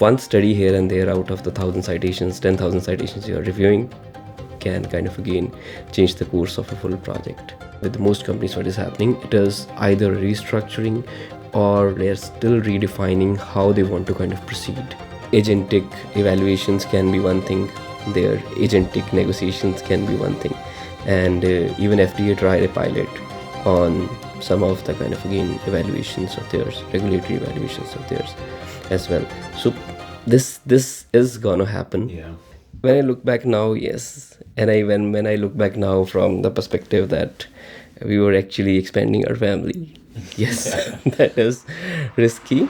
one study here and there out of the 1,000 citations, 10,000 citations you are reviewing can kind of again change the course of a full project. With most companies, what is happening, it is either restructuring or they're still redefining how they want to kind of proceed. Agentic evaluations can be one thing, their agentic negotiations can be one thing, and even FDA tried a pilot on some of the kind of again evaluations of theirs, regulatory evaluations of theirs as well. So this is gonna happen. Yeah. When I look back now, yes, and when I look back now from the perspective that we were actually expanding our family, yes, that is risky.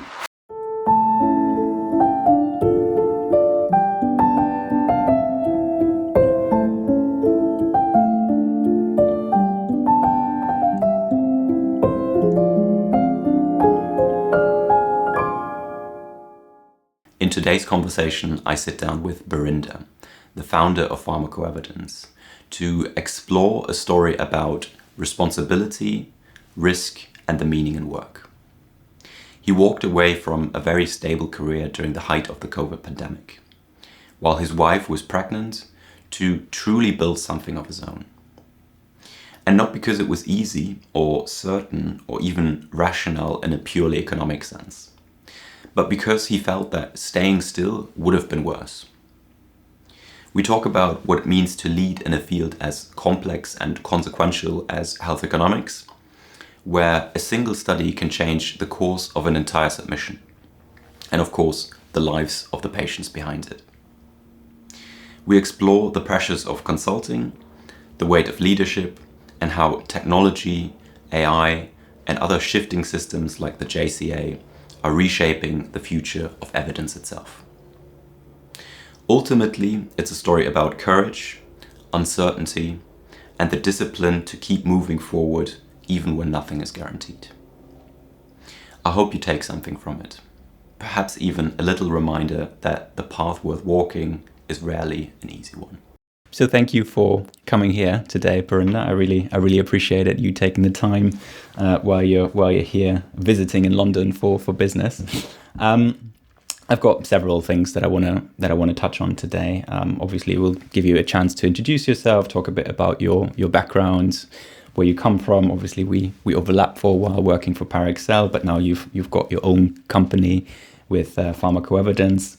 In today's conversation, I sit down with Barinder, the founder of PharmacoEvidence, to explore a story about responsibility, risk, and the meaning in work. He walked away from a very stable career during the height of the COVID pandemic, while his wife was pregnant, to truly build something of his own. And not because it was easy or certain or even rational in a purely economic sense, but because he felt that staying still would have been worse. We talk about what it means to lead in a field as complex and consequential as health economics, where a single study can change the course of an entire submission, and of course, the lives of the patients behind it. We explore the pressures of consulting, the weight of leadership, and how technology, AI, and other shifting systems like the JCA are reshaping the future of evidence itself. Ultimately, it's a story about courage, uncertainty, and the discipline to keep moving forward even when nothing is guaranteed. I hope you take something from it. Perhaps even a little reminder that the path worth walking is rarely an easy one. So thank you for coming here today, Barinder. I really appreciate it. You taking the time while you're here visiting in London for business. I've got several things that I want to touch on today. Obviously, we'll give you a chance to introduce yourself, talk a bit about your background, where you come from. Obviously, we overlapped for a while working for Parexel, but now you've got your own company with PharmacoEvidence.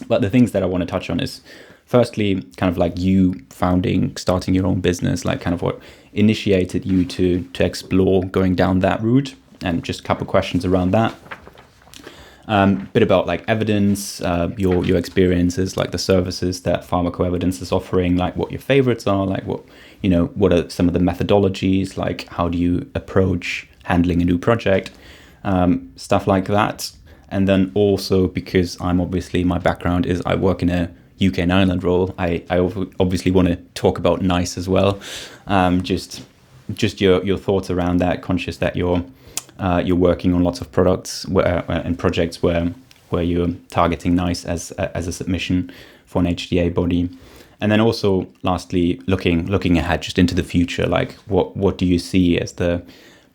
But the things that I want to touch on is, firstly, kind of like you starting your own business, like kind of what initiated you to explore going down that route, and just a couple of questions around that. Bit about like evidence, your experiences, like the services that PharmacoEvidence is offering, like what your favorites are, like what are some of the methodologies, like how do you approach handling a new project, stuff like that. And then also, because my background is I work in a UK and Ireland role, I obviously want to talk about NICE as well. Just your thoughts around that, conscious that you're working on lots of products and projects where you're targeting NICE as a submission for an HTA body. And then also, lastly, looking ahead just into the future, like what do you see as the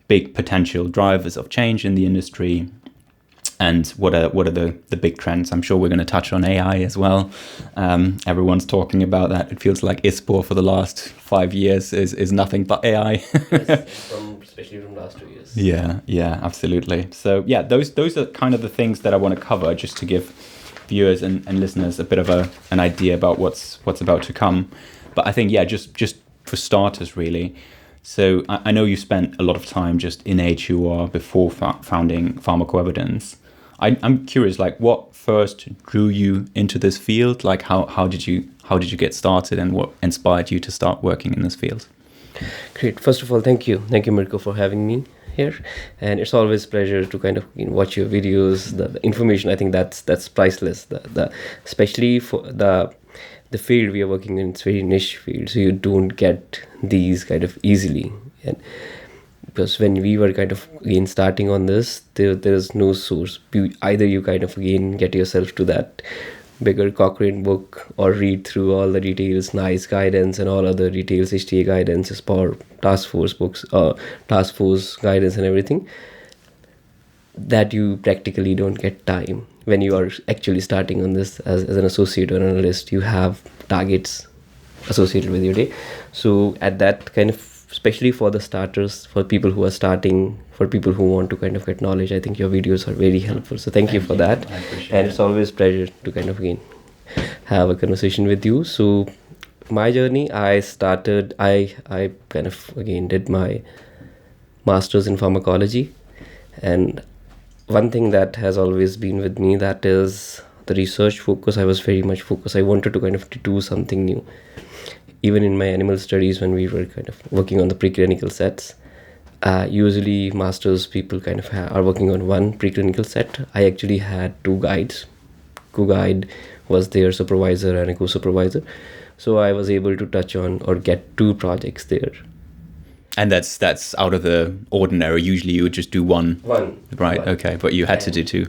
big potential drivers of change in the industry? And what are the big trends? I'm sure we're going to touch on AI as well. Everyone's talking about that. It feels like ISPOR for the last 5 years is nothing but AI. Yes, especially from last 2 years. Yeah, absolutely. So yeah, those are kind of the things that I want to cover, just to give viewers and listeners a bit of an idea about what's about to come. But I think, yeah, just for starters, really. So I know you spent a lot of time just in HEOR before founding PharmacoEvidence. I'm curious, like, what first drew you into this field? Like, how did you get started, and what inspired you to start working in this field? Great. First of all, thank you, Mirko, for having me here. And it's always a pleasure to kind of watch your videos. The information, I think that's priceless. The especially for the field we are working in, it's very niche field, so you don't get these kind of easily. And because when we were kind of again starting on this, there is no source. Either you kind of again get yourself to that bigger Cochrane book or read through all the details, NICE guidance and all other details, HTA guidance, SPOR, task force books, task force guidance and everything, that you practically don't get time. when you are actually starting on this as an associate or analyst, you have targets associated with your day. So at that kind of, especially for the starters, for people who are starting, for people who want to kind of get knowledge, I think your videos are very helpful. So thank you for that. And it's always a pleasure to kind of again have a conversation with you. So my journey, I kind of again did my master's in pharmacology, and one thing that has always been with me, that is the research focus. I was very much focused. I wanted to kind of do something new. Even in my animal studies, when we were kind of working on the preclinical sets, usually masters people kind of are working on one preclinical set. I actually had two guides. Co-guide was their supervisor and a co-supervisor. So I was able to touch on or get two projects there. And that's out of the ordinary. Usually you would just do one. Right, one. okay. But you had to do two.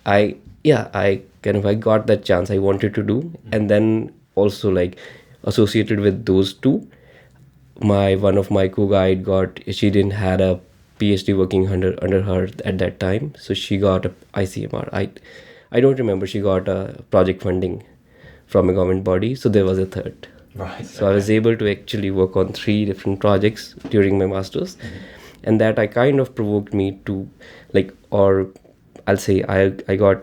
I got that chance I wanted to do. And then also, like, associated with those two, one of my co-guide she didn't had a PhD working under her at that time. So she got a ICMR. I don't remember, she got a project funding from a government body. So there was a third. Right. So I was able to actually work on 3 different projects during my master's. And that I kind of provoked me to, like, or I'll say I got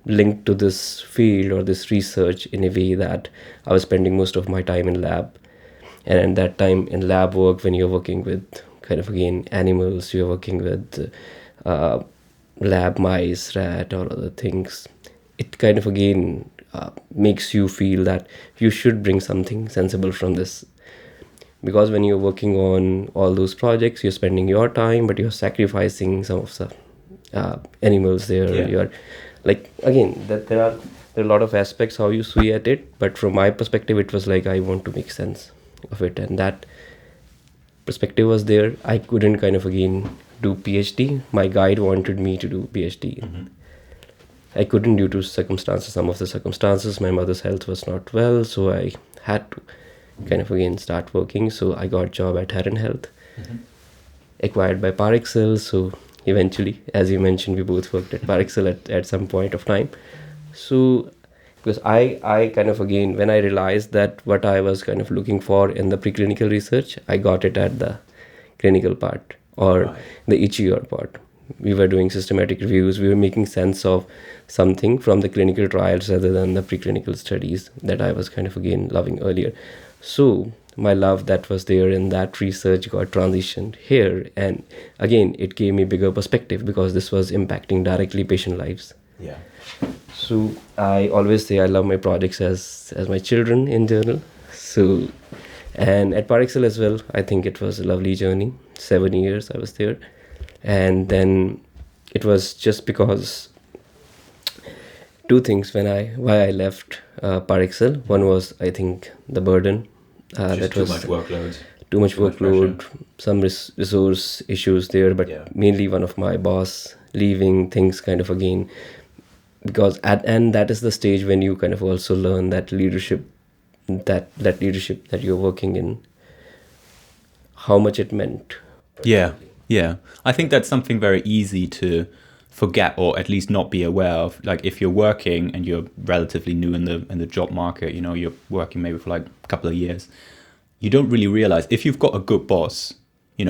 linked to this field or this research in a way that I was spending most of my time in lab. And at that time in lab work, when you're working with kind of again animals, you're working with lab mice, rat, or other things, it kind of again makes you feel that you should bring something sensible from this. Because when you're working on all those projects, you're spending your time, but you're sacrificing some of the animals there. Yeah. You're like, again, that there are a lot of aspects how you see at it, but from my perspective, it was like I want to make sense of it, and that perspective was there. I couldn't kind of again do PhD. My guide wanted me to do PhD. I couldn't due to circumstances. Some of the circumstances, my mother's health was not well, so I had to kind of again start working. So I got a job at Heron Health, acquired by Parexel. So eventually, as you mentioned, we both worked at Parexel at some point of time. So because I kind of again, when I realized that what I was kind of looking for in the preclinical research, I got it at the clinical part, or the HEOR part. We were doing systematic reviews. We were making sense of something from the clinical trials rather than the preclinical studies that I was kind of again loving earlier. So my love that was there in that research got transitioned here, and again it gave me bigger perspective because this was impacting directly patient lives. Yeah. So I always say I love my projects as my children in general. So, and at Parexel as well, I think it was a lovely journey. 7 years I was there. And then it was just because 2 things why I left Parexel. One was, I think, the burden. Just too much workload. Too much workload, some resource issues there, but mainly one of my boss leaving, things kind of again, because and that is the stage when you kind of also learn that leadership that you're working in, how much it meant. Yeah. I think that's something very easy to forget, or at least not be aware of. Like if you're working and you're relatively new in the job market, you're working maybe for like a couple of years, you don't really realize if you've got a good boss,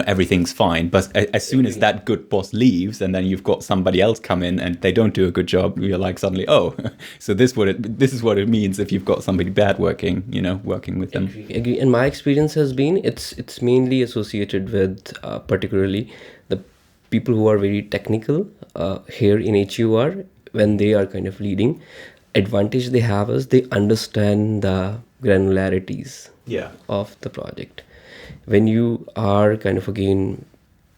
everything's fine. But as soon as that good boss leaves, and then you've got somebody else come in and they don't do a good job, you're like suddenly, oh, so this is what it means if you've got somebody bad working with them. Agree. And my experience has been it's mainly associated with particularly the people who are very technical here in HEOR. When they are kind of leading, advantage they have is they understand the granularities of the project. When you are kind of again,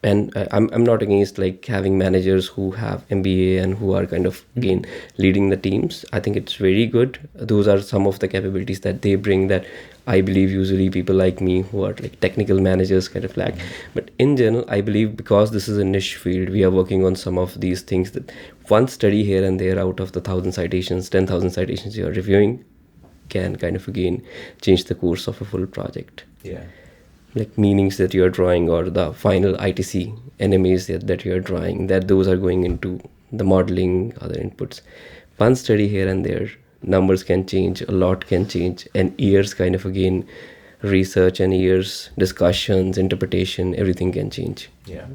and I'm not against like having managers who have MBA and who are kind of again leading the teams. I think it's very good. Those are some of the capabilities that they bring that I believe usually people like me who are like technical managers kind of lack. But in general, I believe because this is a niche field, we are working on some of these things that one study here and there out of the 1,000 citations, 10,000 citations you are reviewing can kind of again change the course of a full project. Like meanings that you are drawing, or the final ITC NMAs that you are drawing, that those are going into the modeling, other inputs. one study here and there, numbers can change, a lot can change, and years kind of again, research and years, discussions, interpretation, everything can change. Yeah.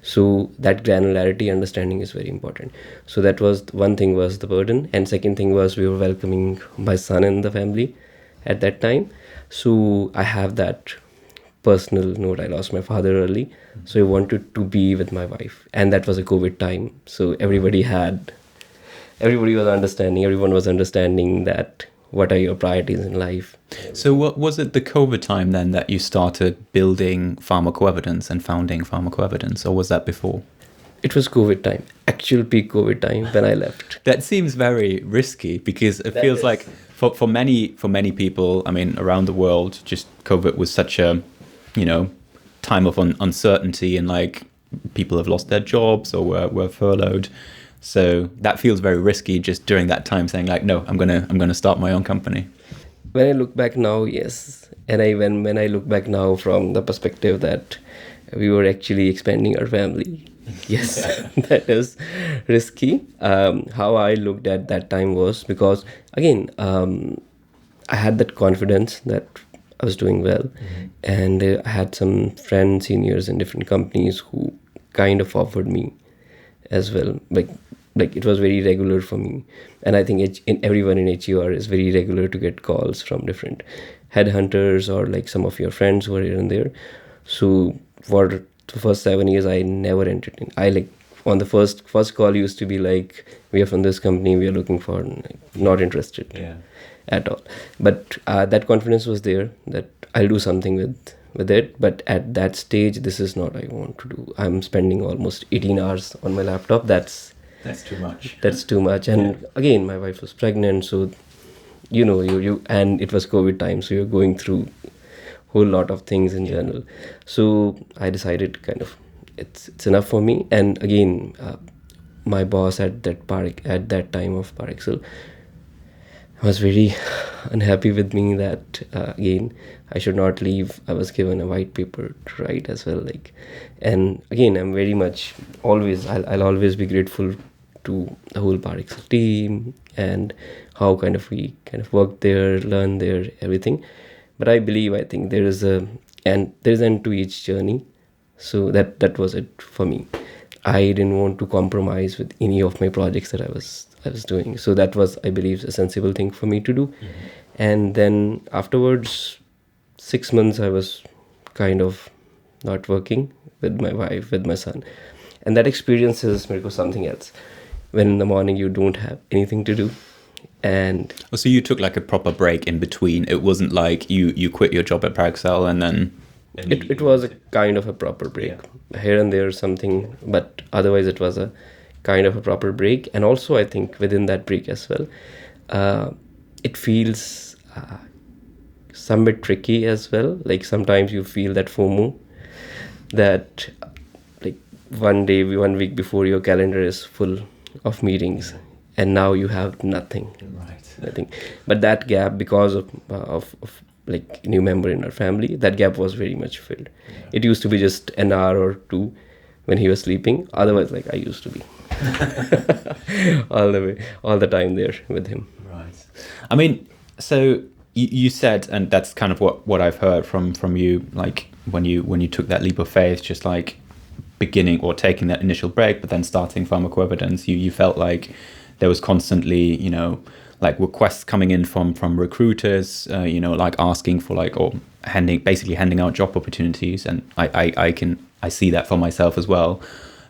So that granularity understanding is very important. So that was one thing, was the burden, and second thing was we were welcoming my son in the family at that time. So I have that personal note. I lost my father early, so I wanted to be with my wife, and that was a COVID time. So everybody was understanding. Everyone was understanding that what are your priorities in life. So what was it the COVID time then that you started building PharmacoEvidence and founding PharmacoEvidence, or was that before? It was COVID time, actual peak COVID time when I left. That seems very risky, because it feels like for many people, I mean, around the world, just COVID was such a, time of uncertainty, and like people have lost their jobs or were furloughed. So that feels very risky just during that time, saying like, no, I'm gonna start my own company. When I look back now, yes. And when I look back now from the perspective that we were actually expanding our family, yes, that is risky. How I looked at that time was because, again, I had that confidence that I was doing well. And I had some friends, seniors in different companies who kind of offered me as well. Like it was very regular for me. And I think everyone in HEOR is very regular to get calls from different headhunters or like some of your friends who are here and there. So for the first 7 years, I never entertained. On the first call used to be like, we are from this company, we are looking for, not interested at all. But that confidence was there that I'll do something with it. But at that stage, this is not what I want to do. I'm spending almost 18 hours on my laptop. That's too much. That's too much. And again, my wife was pregnant, so you and it was COVID time, so you're going through a whole lot of things in general. So I decided kind of it's enough for me. And again, my boss at that time of Par Excel was very unhappy with me that again I should not leave. I was given a white paper to write as well. And again, I'm very much I'll always be grateful to the whole Par Excel team and how we worked there, learned there, everything. But I think there is an end to each journey. So that was it for me. I didn't want to compromise with any of my projects that I was doing. So that was, I believe, a sensible thing for me to do. And then afterwards, 6 months, I was kind of not working with my wife, with my son. And that experience is, Mirko, something else. When in the morning you don't have anything to do. And so you took like a proper break in between. It wasn't like you quit your job at Par Excel and then... It was a kind of a proper break. Here and there something, but otherwise it was a kind of a proper break. And also I think within that break as well, it feels some bit tricky as well. Like sometimes you feel that FOMO, that like 1 week before your calendar is full of meetings and now you have nothing. Nothing. But that gap, because of like new member in our family, that gap was very much filled. It used to be just an hour or two when he was sleeping. Otherwise, like I used to be all the time there with him. Right. I mean, so you said, and that's kind of what I've heard from you, like when you took that leap of faith, just like beginning or taking that initial break, but then starting PharmacoEvidence, you felt like there was constantly, like requests coming in from recruiters, like asking for or handing out job opportunities. And I see that for myself as well.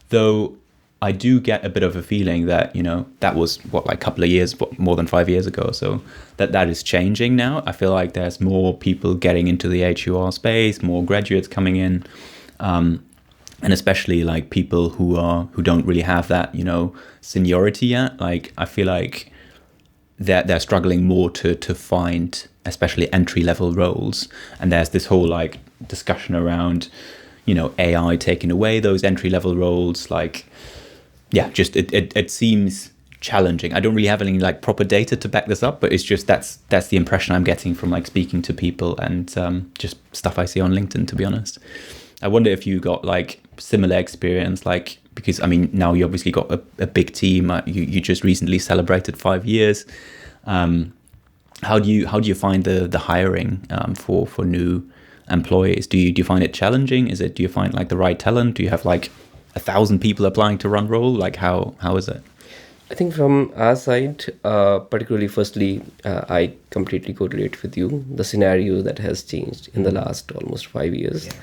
Though I do get a bit of a feeling that, that was a couple of years, more than 5 years ago. So that is changing now. I feel like there's more people getting into the HEOR space, more graduates coming in. And especially like people who don't really have that, seniority yet. Like I feel like they're struggling more to find especially entry-level roles. And there's this whole like discussion around, AI taking away those entry-level roles. Like, yeah, just it seems challenging. I don't really have any like proper data to back this up, but it's just that's the impression I'm getting from like speaking to people and just stuff I see on LinkedIn, to be honest. I wonder if you got like similar experience, like because I mean, now you obviously got a big team. You just recently celebrated 5 years. How do you find the hiring for new employees? Do you find it challenging? Do you find like the right talent? Do you have like 1,000 people applying to run role? Like how is it? I think from our side, particularly, firstly, I completely correlate with you. The scenario that has changed in the last almost 5 years. Yeah.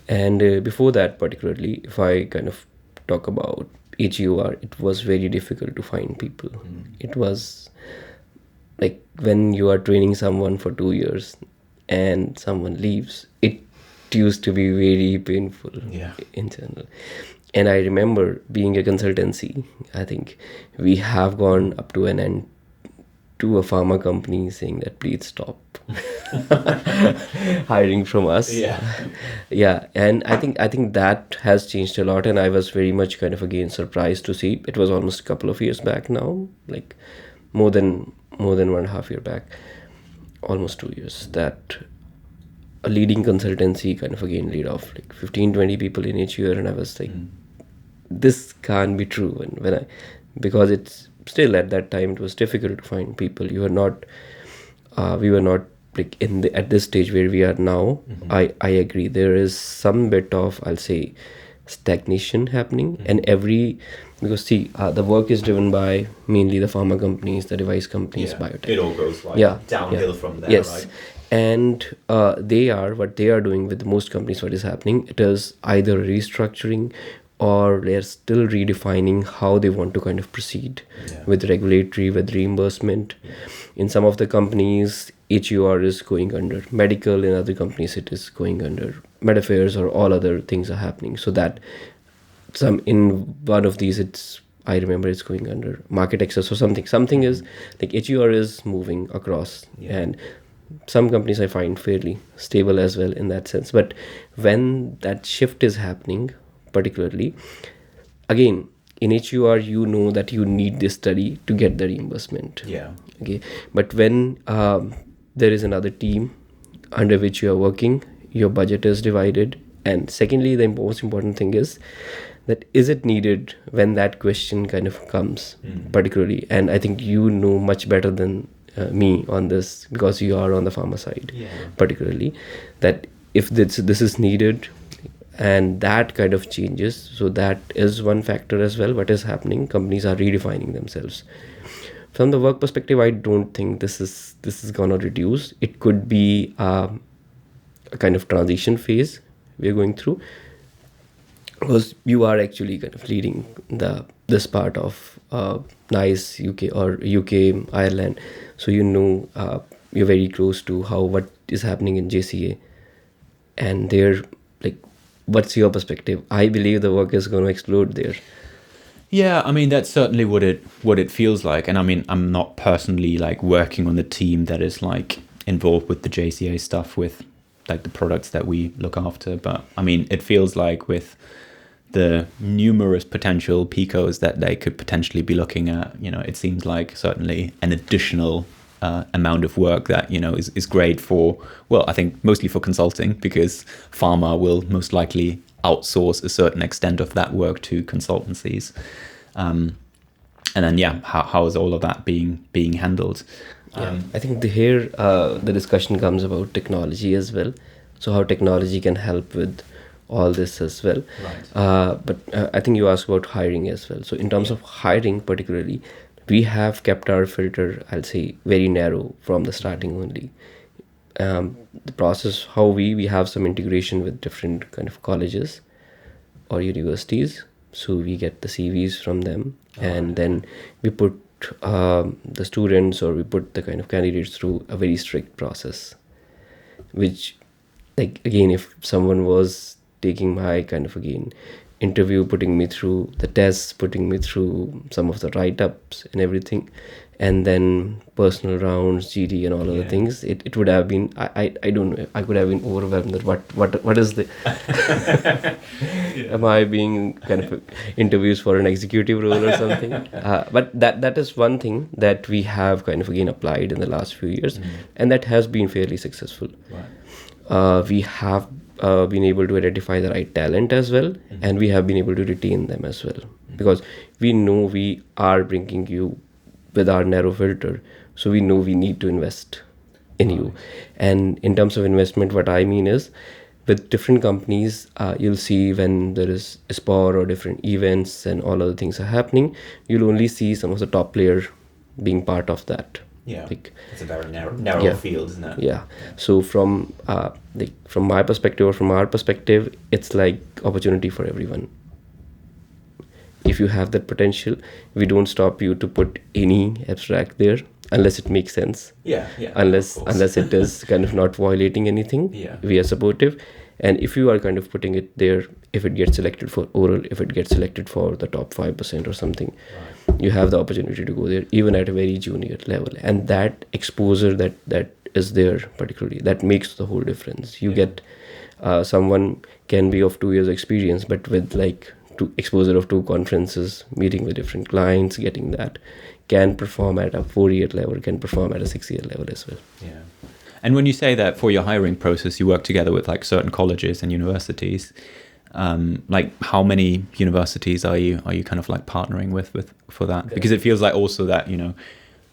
And before that, particularly, if I kind of talk about HEOR, it was very difficult to find people. It was like when you are training someone for 2 years and someone leaves, it used to be very painful in general. And I remember being a consultancy, I think we have gone up to an end to a pharma company saying that please stop hiring from us. Yeah. And I think that has changed a lot, and I was very much kind of again surprised to see. It was almost a couple of years back now, like more than 1.5 years back, almost 2 years, that a leading consultancy kind of again laid off like 15-20 people in each year. And I was like, this can't be true. And because it's still at that time, it was difficult to find people. We were not like at this stage where we are now. I agree, there is some bit of, I'll say, stagnation happening. And because see, the work is driven by mainly the pharma companies, the device companies, biotech. It all goes downhill from there, yes. right? And what they are doing with most companies, what is happening, it is either restructuring or they're still redefining how they want to kind of proceed with regulatory, with reimbursement. In some of the companies, HEOR is going under medical. In other companies, it is going under med affairs, or all other things are happening. So that in one of these, I remember it's going under market access or something. Something is like HEOR is moving across, and some companies I find fairly stable as well in that sense. But when that shift is happening, particularly, again, in HEOR, you know that you need this study to get the reimbursement. Okay. But when there is another team under which you are working, your budget is divided. And secondly, the most important thing is that is it needed when that question kind of comes, particularly. And I think you know much better than me on this, because you are on the pharma side, particularly, that if this is needed, and that kind of changes. So that is one factor as well. What is happening? Companies are redefining themselves. From the work perspective, I don't think this is gonna reduce. It could be a kind of transition phase we're going through, because you are actually kind of leading this part of NICE UK or UK Ireland, so you know you're very close to what is happening in JCA, and they're like, what's your perspective? I believe the work is going to explode there. Yeah, I mean, that's certainly what it feels like. And I mean, I'm not personally like working on the team that is like involved with the JCA stuff, with like the products that we look after. But I mean, it feels like with the numerous potential PICOs that they could potentially be looking at, it seems like certainly an additional amount of work that, is great for, well, I think mostly for consulting, because pharma will most likely outsource a certain extent of that work to consultancies. And then, how is all of that being handled? I think here the discussion comes about technology as well. So how technology can help with all this as well. Right. But I think you asked about hiring as well. So in terms of hiring particularly, we have kept our filter, I'll say, very narrow from the starting only. The process, how we have some integration with different kind of colleges or universities. So we get the CVs from them, and then we put the students, or we put the kind of candidates through a very strict process, which, like, again, if someone was taking my kind of, again, interview, putting me through the tests, putting me through some of the write-ups and everything, and then personal rounds, GD and all other things, it would have been, I don't know, I could have been overwhelmed that what is the am I being kind of interviews for an executive role or something? But that is one thing that we have kind of again applied in the last few years, and that has been fairly successful. Right. We have been able to identify the right talent as well, and we have been able to retain them as well, because we know we are bringing you with our narrow filter, so we know we need to invest in you. And in terms of investment, what I mean is, with different companies, you'll see when there is a SPOR or different events and all other things are happening, you'll only see some of the top players being part of that. Yeah, like, it's a very narrow field, isn't it? Yeah. So from my perspective or from our perspective, it's like opportunity for everyone. If you have that potential, we don't stop you to put any abstract there unless it makes sense. Yeah. Unless it is kind of not violating anything. Yeah. We are supportive. And if you are kind of putting it there, if it gets selected for oral, if it gets selected for the top 5% or something, you have the opportunity to go there even at a very junior level. And that exposure that is there particularly, that makes the whole difference. You get someone can be of 2 years experience, but with like exposure of 2 conferences, meeting with different clients, getting that, can perform at a 4-year level, can perform at a 6-year level as well. Yeah. And when you say that for your hiring process, you work together with like certain colleges and universities, like how many universities are you kind of like partnering with for that? Because it feels like also that, you know,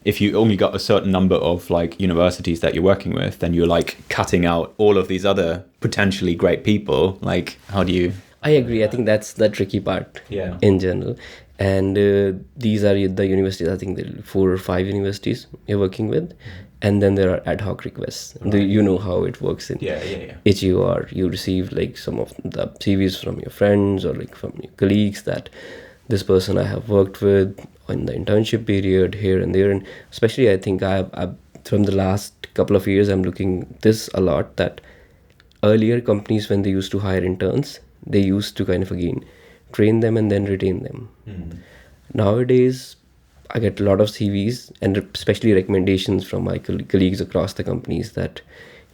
if you only got a certain number of like universities that you're working with, then you're like cutting out all of these other potentially great people. Like, how do you? I agree. I think that's the tricky part in general. And these are the universities, I think there are 4 or 5 universities you're working with. And then there are ad hoc requests. Right. You know how it works in HEOR. You receive like some of the CVs from your friends or like from your colleagues that this person I have worked with in the internship period here and there. And especially I think I've from the last couple of years, I'm looking this a lot, that earlier companies, when they used to hire interns, they used to kind of again train them and then retain them. Nowadays, I get a lot of CVs and especially recommendations from my colleagues across the companies that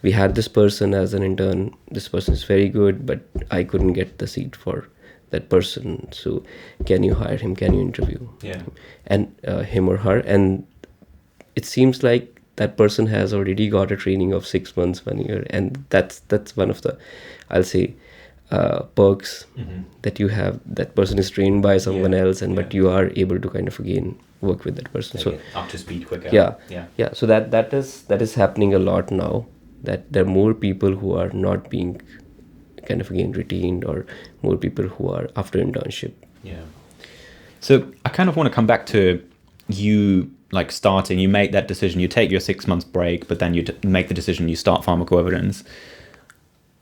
we had this person as an intern, this person is very good, but I couldn't get the seat for that person. So can you hire him? Can you interview and him or her? And it seems like that person has already got a training of 6 months, 1 year. And that's one of the, I'll say, perks that you have. That person is trained by someone else, and but you are able to kind of again work with that person. So up to speed quicker. Yeah. So that is happening a lot now. That there are more people who are not being kind of again retained, or more people who are after internship. Yeah. So I kind of want to come back to you like starting. You make that decision. You take your 6 months break, but then you make the decision. You start PharmacoEvidence.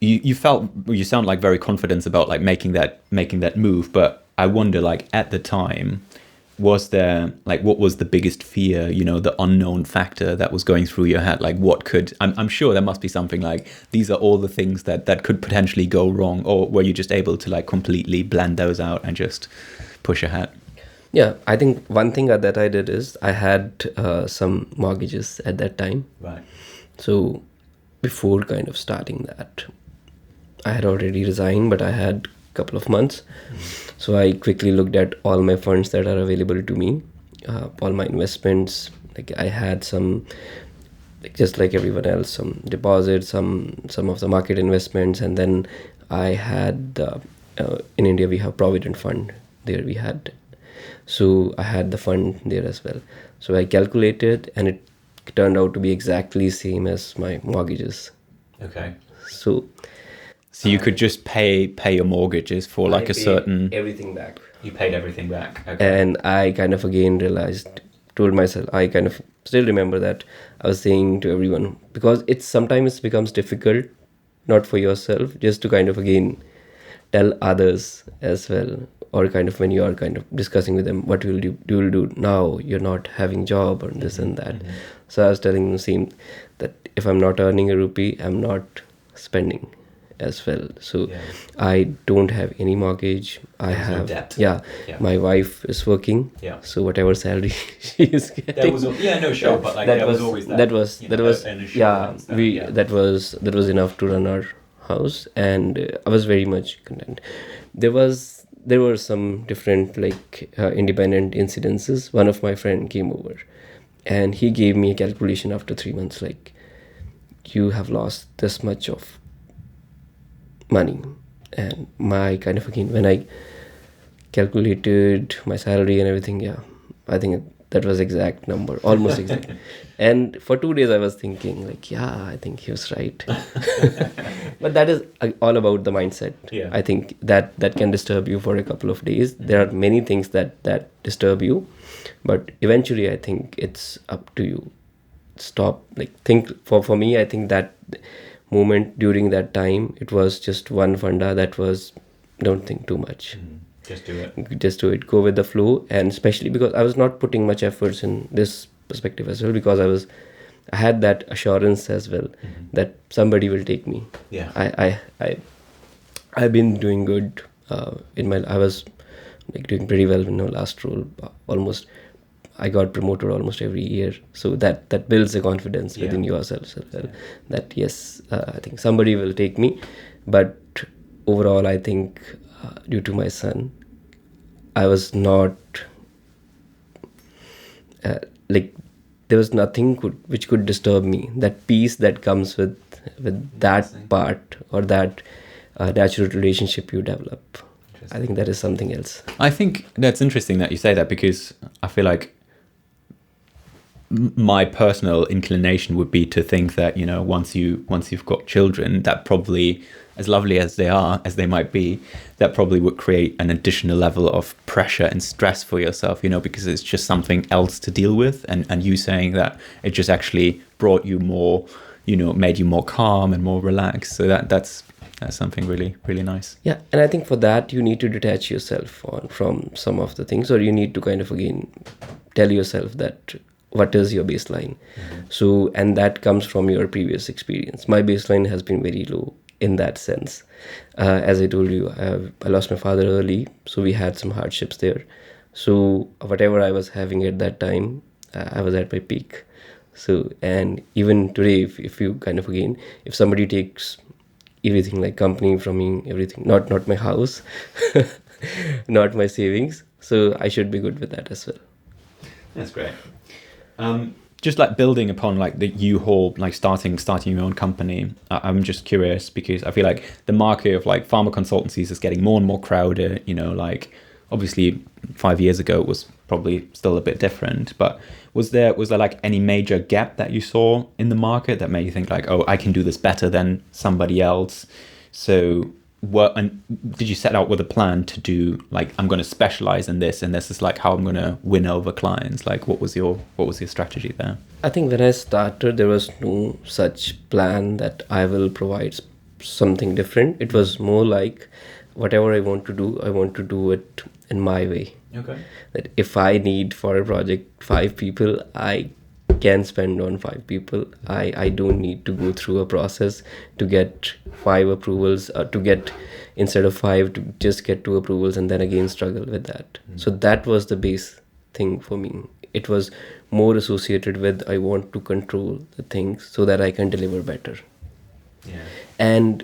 You sound like very confident about like making that move, but I wonder, like, at the time, was there like, what was the biggest fear, you know, the unknown factor that was going through your head? Like, what could, I'm sure there must be something like, these are all the things that could potentially go wrong, or were you just able to like completely blend those out and just push ahead? Yeah, I think one thing that I did is I had some mortgages at that time. Right. So before kind of starting that, I had already resigned, but I had a couple of months. So I quickly looked at all my funds that are available to me, all my investments. Like I had some, like just like everyone else, some deposits, some of the market investments, and then I had in India we have Provident Fund. There we had, so I had the fund there as well. So I calculated, and it turned out to be exactly same as my mortgages. Okay. So you could just pay your mortgages for like a certain... everything back. You paid everything back. Okay. And I kind of again told myself, I kind of still remember that I was saying to everyone, because it's sometimes becomes difficult, not for yourself, just to kind of again tell others as well, or kind of when you are kind of discussing with them, what will you do now? You're not having job or this and that. So I was telling them the same, that if I'm not earning a rupee, I'm not spending as well. So I don't have any mortgage. I have no debt. My wife is working. So whatever salary she is getting. But like that was always that. That was enough to run our house, and I was very much content. There were some different like independent incidences. One of my friend came over, and he gave me a calculation after 3 months, like, you have lost this much of money. And my kind of, again, when I calculated my salary and everything, yeah, I think that was exact number, almost exact. And for 2 days I was thinking like, yeah, I think he was right. But that is all about the mindset. Yeah. I think that can disturb you for a couple of days. There are many things that disturb you, but eventually I think it's up to you. Stop, like, think. For me, I think that moment during that time, it was just one funda, that was, don't think too much. Just do it. Just do it, go with the flow. And especially because I was not putting much efforts in this perspective as well, because I had that assurance as well that somebody will take me. Yeah. I've been doing good I was like doing pretty well in my last role. Almost I got promoted almost every year, so that builds the confidence within yourself as well, that yes, I think somebody will take me. But overall, I think due to my son, I was not like, there was nothing which could disturb me. That peace that comes with that part, or that natural relationship you develop, I think that is something else. I think that's interesting that you say that, because I feel like my personal inclination would be to think that, you know, once you've got children, that probably, as lovely as they might be, that probably would create an additional level of pressure and stress for yourself, you know, because it's just something else to deal with. And you saying that it just actually brought you more, you know, made you more calm and more relaxed. So that's something really, really nice. Yeah, and I think for that you need to detach yourself from some of the things, or you need to kind of, again, tell yourself that what is your baseline. So, and that comes from your previous experience. My baseline has been very low in that sense. As I told you, I lost my father early, so we had some hardships there. So whatever I was having at that time, I was at my peak. So, and even today, if you kind of, again, if somebody takes everything, like company from me, everything, not my house, not my savings, so I should be good with that as well. That's great. Just like building upon like the HEOR, like starting your own company, I'm just curious, because I feel like the market of like pharma consultancies is getting more and more crowded. You know, like obviously 5 years ago it was probably still a bit different, but was there like any major gap that you saw in the market that made you think like, oh, I can do this better than somebody else? So and did you set out with a plan to do like, I'm going to specialize in this, and this is like how I'm going to win over clients? Like what was your strategy there? I think when I started, there was no such plan that I will provide something different. It was more like, whatever I want to do it in my way. Okay. That if I need for a project 5 people, I can spend on 5 people. I don't need to go through a process to get 5 approvals, to get, instead of 5, to just get 2 approvals, and then again struggle with that. So that was the base thing for me. It was more associated with, I want to control the things so that I can deliver better. Yeah. And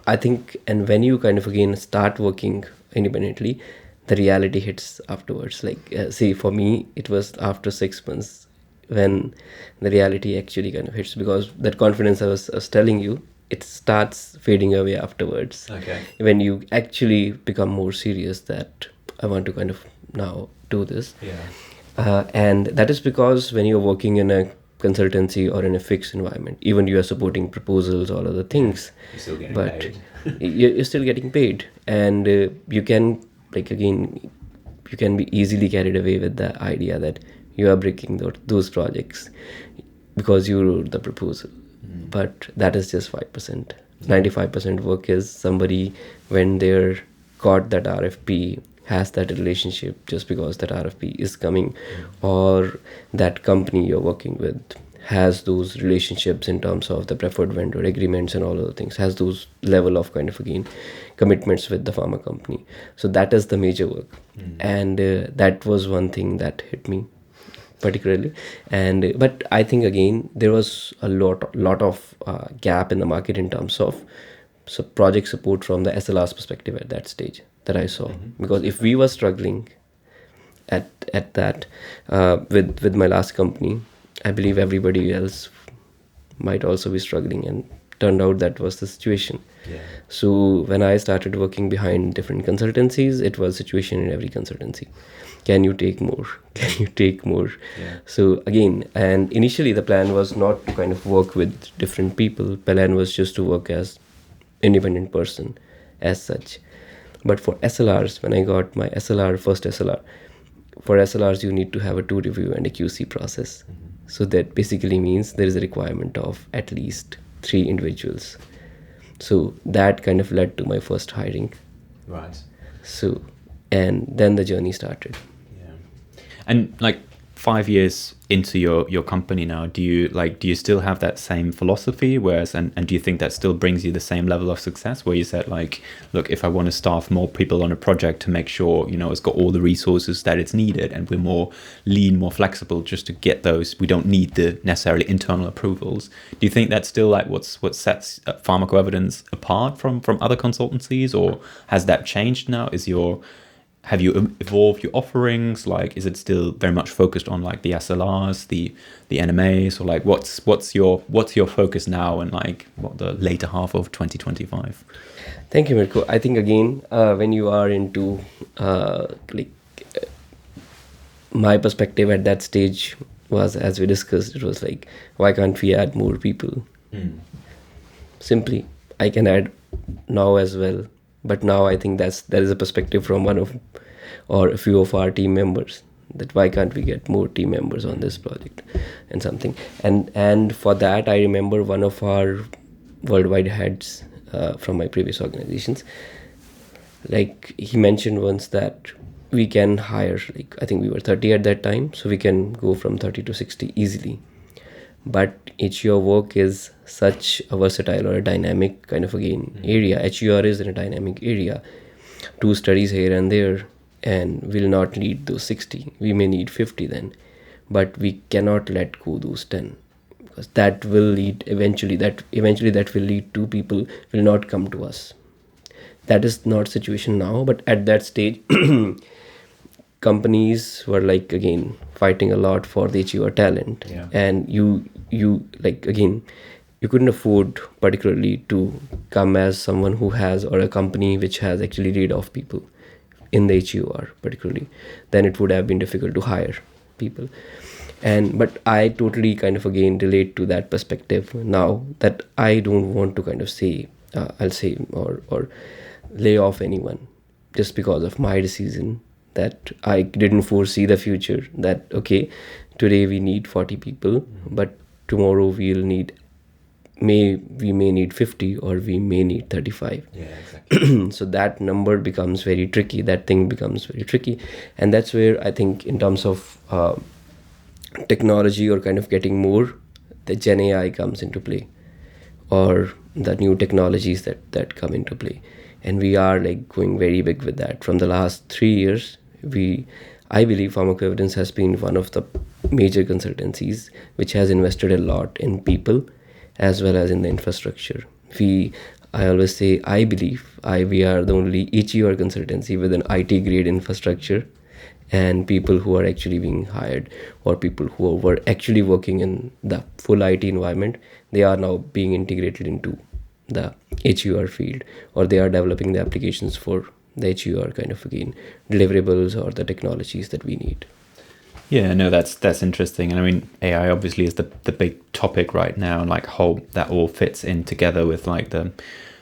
I think, and when you kind of, again, start working independently, the reality hits afterwards. Like, say for me, it was after 6 months when the reality actually kind of hits, because that confidence I was telling you, it starts fading away afterwards. Okay. When you actually become more serious that I want to kind of now do this. Yeah. And that is because when you're working in a consultancy or in a fixed environment, even you are supporting proposals, all other things, You're still getting but paid. you're still getting paid. And you can, like, again, you can be easily carried away with the idea that you are breaking those projects because you wrote the proposal. But that is just 5%. 95% work is somebody, when they're got that RFP, has that relationship just because that RFP is coming, or that company you're working with has those relationships in terms of the preferred vendor agreements and all other things, has those level of kind of, again, commitments with the pharma company. So that is the major work. And that was one thing that hit me particularly. And but I think, again, there was a lot of gap in the market in terms of project support from the SLR's perspective at that stage that I saw. Because if we were struggling at that with my last company, I believe everybody else might also be struggling, and turned out that was the situation. So when I started working behind different consultancies, it was situation in every consultancy. Can you take more? Can you take more? So again, and initially the plan was not to kind of work with different people. Plan was just to work as independent person as such. But for SLRs, when I got my first SLR, for SLRs you need to have a 2 review and a QC process. So that basically means there is a requirement of at least 3 individuals. So that kind of led to my first hiring. Right. So, and then the journey started. And like 5 years into your company now, do you still have that same philosophy? Whereas, and do you think that still brings you the same level of success? Where you said like, look, if I want to staff more people on a project to make sure, it's got all the resources that it's needed, and we're more lean, more flexible, just to get those, we don't need the necessarily internal approvals. Do you think that's still like what sets PharmacoEvidence apart from other consultancies, or has that changed now? Have you evolved your offerings? Like, is it still very much focused on like the SLRs, the NMAs, or like what's your focus now and like what the later half of 2025? Thank you, Mirko. I think again, when you are into my perspective at that stage was, as we discussed, it was like, why can't we add more people? Simply, I can add now as well. But now I think that is a perspective from one of or a few of our team members, that why can't we get more team members on this project and something. And for that, I remember one of our worldwide heads from my previous organizations, like he mentioned once that we can hire, like I think we were 30 at that time, so we can go from 30 to 60 easily. But HEOR work is such a versatile or a dynamic kind of area. HEOR is in a dynamic area. 2 studies here and there, and will not need those 60. We may need 50 then, but we cannot let go those 10, because that will lead eventually that will lead to people will not come to us. That is not situation now, but at that stage, companies were like again fighting a lot for the HEOR talent, and you like again you couldn't afford particularly to come as someone who has, or a company which has actually laid off people in the HEOR particularly. Then it would have been difficult to hire people. But I totally kind of again relate to that perspective now, that I don't want to kind of say I'll say or lay off anyone just because of my decision, that I didn't foresee the future, that okay, today we need 40 people, but tomorrow we may need 50, or we may need 35. Exactly. So that number becomes very tricky, that thing becomes very tricky. And that's where I think in terms of technology or kind of getting more, the Gen AI comes into play, or the new technologies that come into play. And we are like going very big with that. From the last 3 years, I believe PharmacoEvidence has been one of the major consultancies which has invested a lot in people as well as in the infrastructure. I always say, I believe we are the only HEOR consultancy with an IT grade infrastructure, and people who are actually being hired, or people who were actually working in the full IT environment, they are now being integrated into the HEOR field, or they are developing the applications for the HEOR kind of deliverables or the technologies that we need. Yeah, no, that's interesting. And I mean, AI obviously is the big topic right now, and like how that all fits in together with like the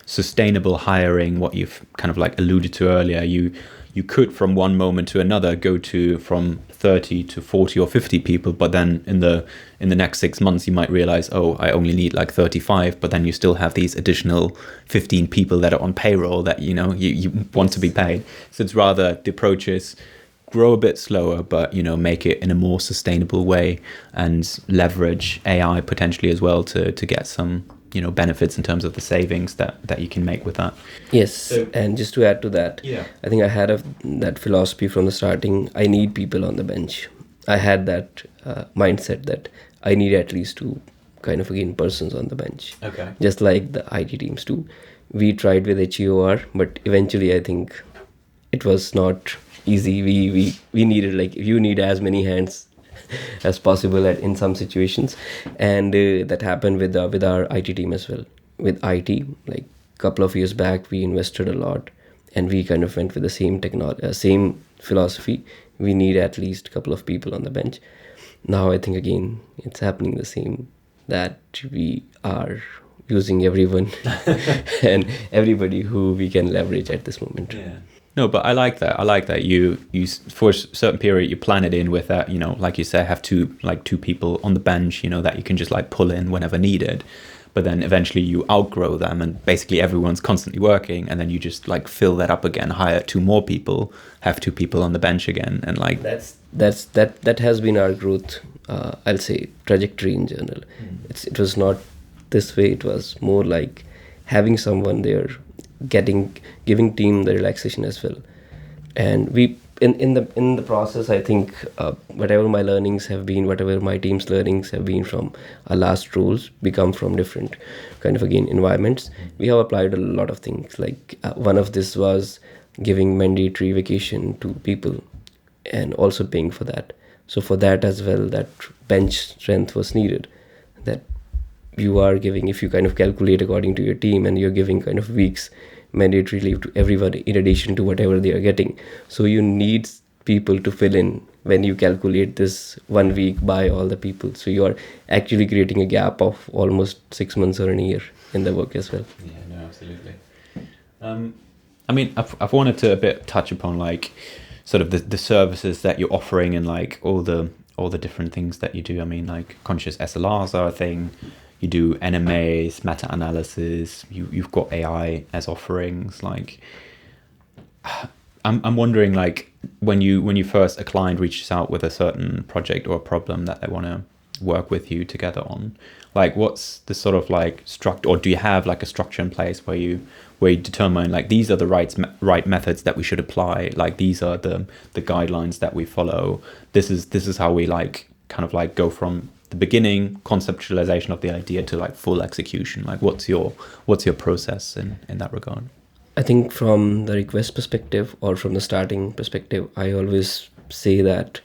sustainable hiring, what you've kind of like alluded to earlier. You could from one moment to another go to from 30 to 40 or 50 people, but then in the next 6 months you might realize, oh, I only need like 35, but then you still have these additional 15 people that are on payroll that you want to be paid. So it's rather the approach is grow a bit slower, but make it in a more sustainable way, and leverage AI potentially as well to get some benefits in terms of the savings that you can make with that. Yes. So, and just to add to that, I think I had that philosophy from the starting. I need people on the bench. I had that mindset that I need at least 2 kind of persons on the bench. Okay. Just like the IT teams do. We tried with HEOR, but eventually I think it was not easy. We needed, like, you need as many hands as possible in some situations, and that happened with our IT team as well. with IT, like a couple of years back, we invested a lot, and we kind of went with the same same philosophy. We need at least a couple of people on the bench. Now I think again it's happening the same, that we are using everyone and everybody who we can leverage at this moment. Yeah. No, but I like that. I like that you for a certain period you plan it in with that, you know, like you say, have two people on the bench, you know, that you can just like pull in whenever needed. But then eventually you outgrow them and basically everyone's constantly working, and then you just like fill that up again, hire 2 more people, have 2 people on the bench again, and like that has been our growth, I'll say, trajectory in general. It was not this way. It was more like having someone there, giving team the relaxation as well. And we in the process, I think whatever my learnings have been, whatever my team's learnings have been from our last roles, we come from different kind of again environments. We have applied a lot of things, like one of this was giving mandatory vacation to people and also paying for that. So for that as well, that bench strength was needed, that you are giving, if you kind of calculate according to your team, and you're giving kind of weeks mandatory leave to everybody in addition to whatever they are getting. So you need people to fill in when you calculate this 1 week by all the people. So you are actually creating a gap of almost 6 months or a year in the work as well. Yeah, no, absolutely. I mean, I've wanted to a bit touch upon like sort of the services that you're offering and like all the different things that you do. I mean, like conscious SLRs are a thing. You do NMAs, meta-analysis. You've got AI as offerings. Like, I'm wondering, like, when you first a client reaches out with a certain project or a problem that they want to work with you together on, like, what's the sort of like structure, or do you have like a structure in place where you determine like these are the right methods that we should apply, like these are the guidelines that we follow. This is how we like kind of like go from the beginning conceptualization of the idea to like full execution. Like what's your process in that regard? I think from the request perspective or from the starting perspective, I always say that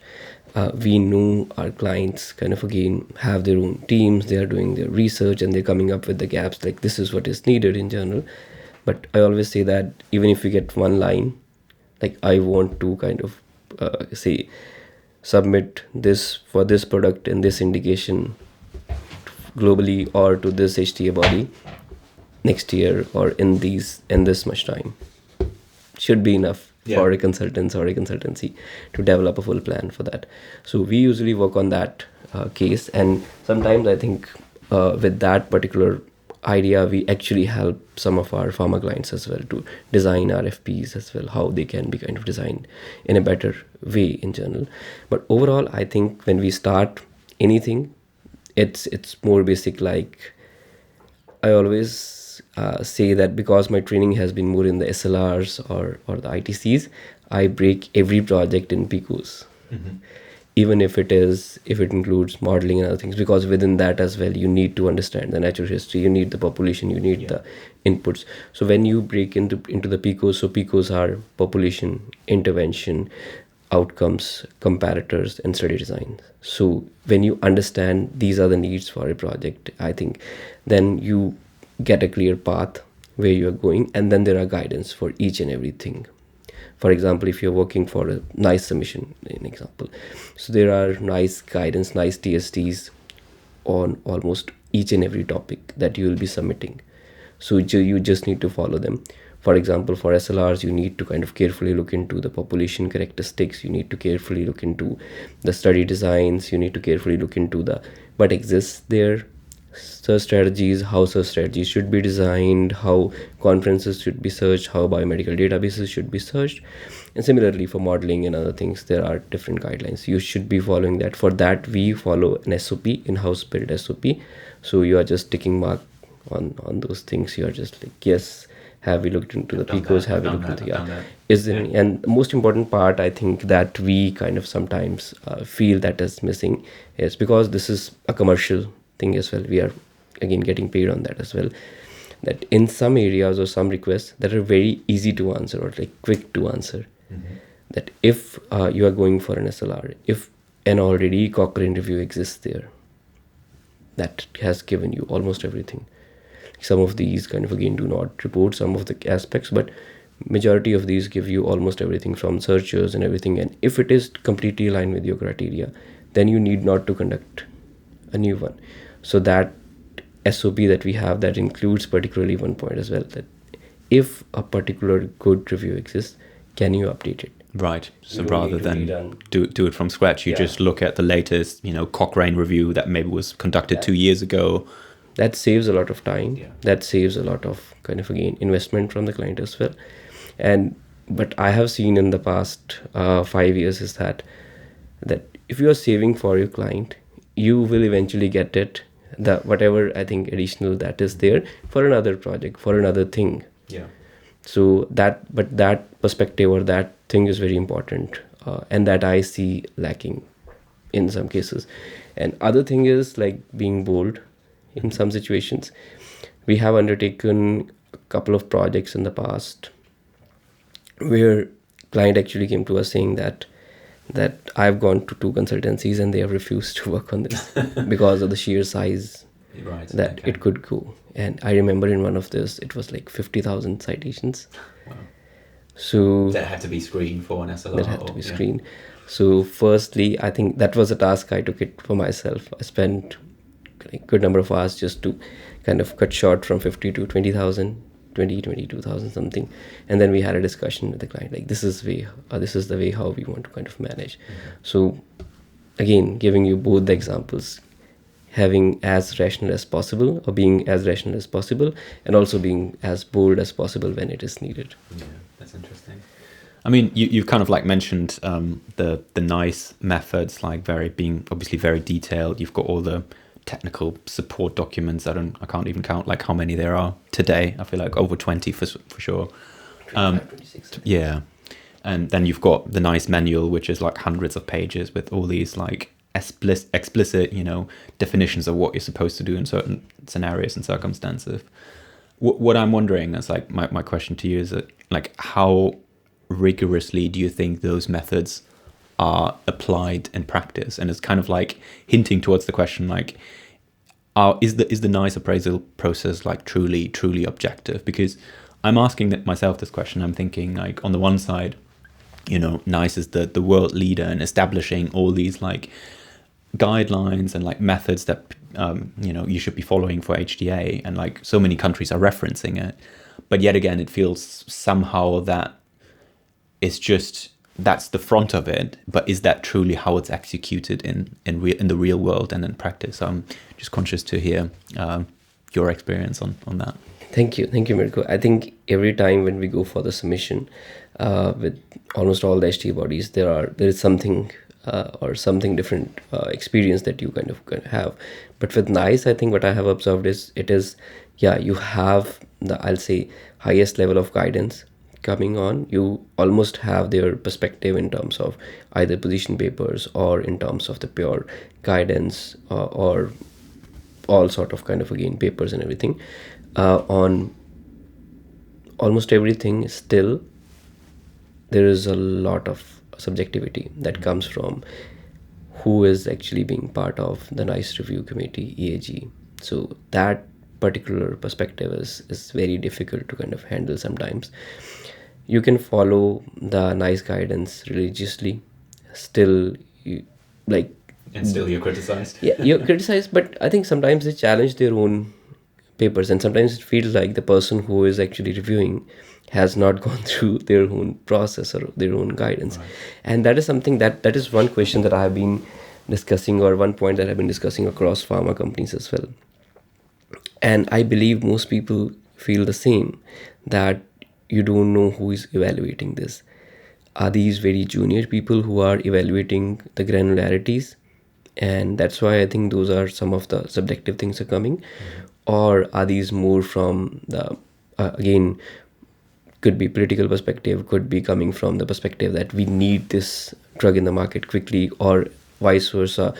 we know our clients kind of again have their own teams, they are doing their research and they're coming up with the gaps, like this is what is needed in general. But I always say that even if we get one line, like I want to kind of say submit this for this product in this indication globally or to this HTA body next year or in this much time, should be enough for a consultant or a consultancy to develop a full plan for that. So we usually work on that case, and sometimes I think with that particular idea we actually help some of our pharma clients as well to design RFPs as well, how they can be kind of designed in a better way in general. But overall I think when we start anything, it's more basic. Like I always say that because my training has been more in the SLRs or the ITCs, I break every project in PICOs. Even if it includes modeling and other things, because within that as well you need to understand the natural history, you need the population, you need the inputs. So when you break into the PICOs, so PICOs are population, intervention, outcomes, comparators, and study designs. So when you understand these are the needs for a project, I think then you get a clear path where you are going, and then there are guidance for each and everything. For example, if you're working for a nice submission, an example, so there are nice guidance, nice TSTs on almost each and every topic that you will be submitting. So you just need to follow them. For example, for SLRs, you need to kind of carefully look into the population characteristics. You need to carefully look into the study designs. You need to carefully look into what exists there, search strategies, how search strategies should be designed, how conferences should be searched, how biomedical databases should be searched. And similarly for modeling and other things, there are different guidelines. You should be following that. For that, we follow an SOP, in-house built SOP. So you are just ticking mark on those things. You are just like, yes, have we looked into the PICOs? Have we looked into is there any? And the most important part, I think, that we kind of sometimes feel that is missing is because this is a commercial thing as well. We are again getting paid on that as well. That in some areas or some requests that are very easy to answer or like quick to answer. That if you are going for an SLR, if an already Cochrane review exists there, that has given you almost everything. Some of these kind of again do not report some of the aspects, but majority of these give you almost everything from searches and everything. And if it is completely aligned with your criteria, then you need not to conduct a new one. So that SOP that we have, that includes particularly one point as well, that if a particular good review exists, can you update it? Right. So You don't rather need to than redone. do it from scratch, you Yeah. just look at the latest, Cochrane review that maybe was conducted 2 years ago. That saves a lot of time. Yeah. That saves a lot of kind of again investment from the client as well. And but I have seen in the past 5 years is that if you are saving for your client, you will eventually get it, the whatever I think additional that is there for another project, for another thing. Yeah. So that perspective or that thing is very important, and that I see lacking in some cases. And other thing is like being bold in some situations. We have undertaken a couple of projects in the past where client actually came to us saying that I've gone to 2 consultancies and they have refused to work on this because of the sheer size Right. that it could go. And I remember in one of this, it was like 50,000 citations. Wow. So That had to be screened for an SLR. that had to be screened. So firstly, I think that was a task I took it for myself. I spent a good number of hours just to kind of cut short from 50 to 20,000, 22,000 something. And then we had a discussion with the client, like this is the way how we want to kind of manage. So again, giving you both the examples, having as rational as possible or being as rational as possible, and also being as bold as possible when it is needed. Yeah, that's interesting. I mean, you've kind of like mentioned the nice methods, like being obviously very detailed. You've got all the technical support documents. I can't even count like how many there are today. I feel like over 20 for sure. 26. Yeah. And then you've got the nice manual, which is like hundreds of pages with all these like explicit, definitions of what you're supposed to do in certain scenarios and circumstances. What I'm wondering is like my question to you is that like how rigorously do you think those methods are applied in practice? And it's kind of like hinting towards the question like, is the NICE appraisal process like truly objective? Because I'm asking myself this question. I'm thinking like on the one side, NICE is the world leader in establishing all these like guidelines and like methods that you should be following for HTA, and like so many countries are referencing it. But yet again, it feels somehow that it's just that's the front of it, but is that truly how it's executed in the real world and in practice? I'm just conscious to hear your experience on that. Thank you, Mirko. I think every time when we go for the submission with almost all the HTA bodies, there is something or something different experience that you kind of have. But with NICE, I think what I have observed is you have the, I'll say, highest level of guidance coming on. You almost have their perspective in terms of either position papers or in terms of the pure guidance or all sort of kind of again papers and everything. On almost everything, still there is a lot of subjectivity that comes from who is actually being part of the NICE review committee, EAG. So that particular perspective is very difficult to kind of handle sometimes. You can follow the NICE guidance religiously, still And still you're criticized? Yeah, you're criticized, but I think sometimes they challenge their own papers, and sometimes it feels like the person who is actually reviewing has not gone through their own process or their own guidance. Right. And that is something that is one question that I have been discussing, or one point that I've been discussing across pharma companies as well. And I believe most people feel the same, that you don't know who is evaluating this. Are these very junior people who are evaluating the granularities? And that's why I think those are some of the subjective things are coming. Mm-hmm. Or are these more from the, again, could be political perspective, could be coming from the perspective that we need this drug in the market quickly, or vice versa,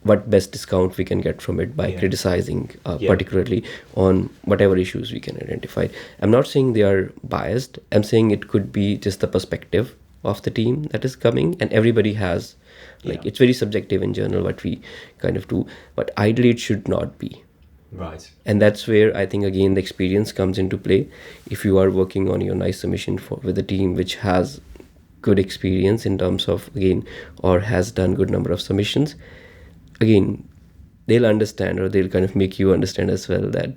what best discount we can get from it by criticizing particularly on whatever issues we can identify. I'm not saying they are biased. I'm saying it could be just the perspective of the team that is coming, and everybody has, it's very subjective in general what we kind of do, but ideally it should not be. Right. And that's where I think again the experience comes into play. If you are working on your nice submission with a team which has good experience in terms of, again, or has done good number of submissions, again, they'll understand, or they'll kind of make you understand as well, that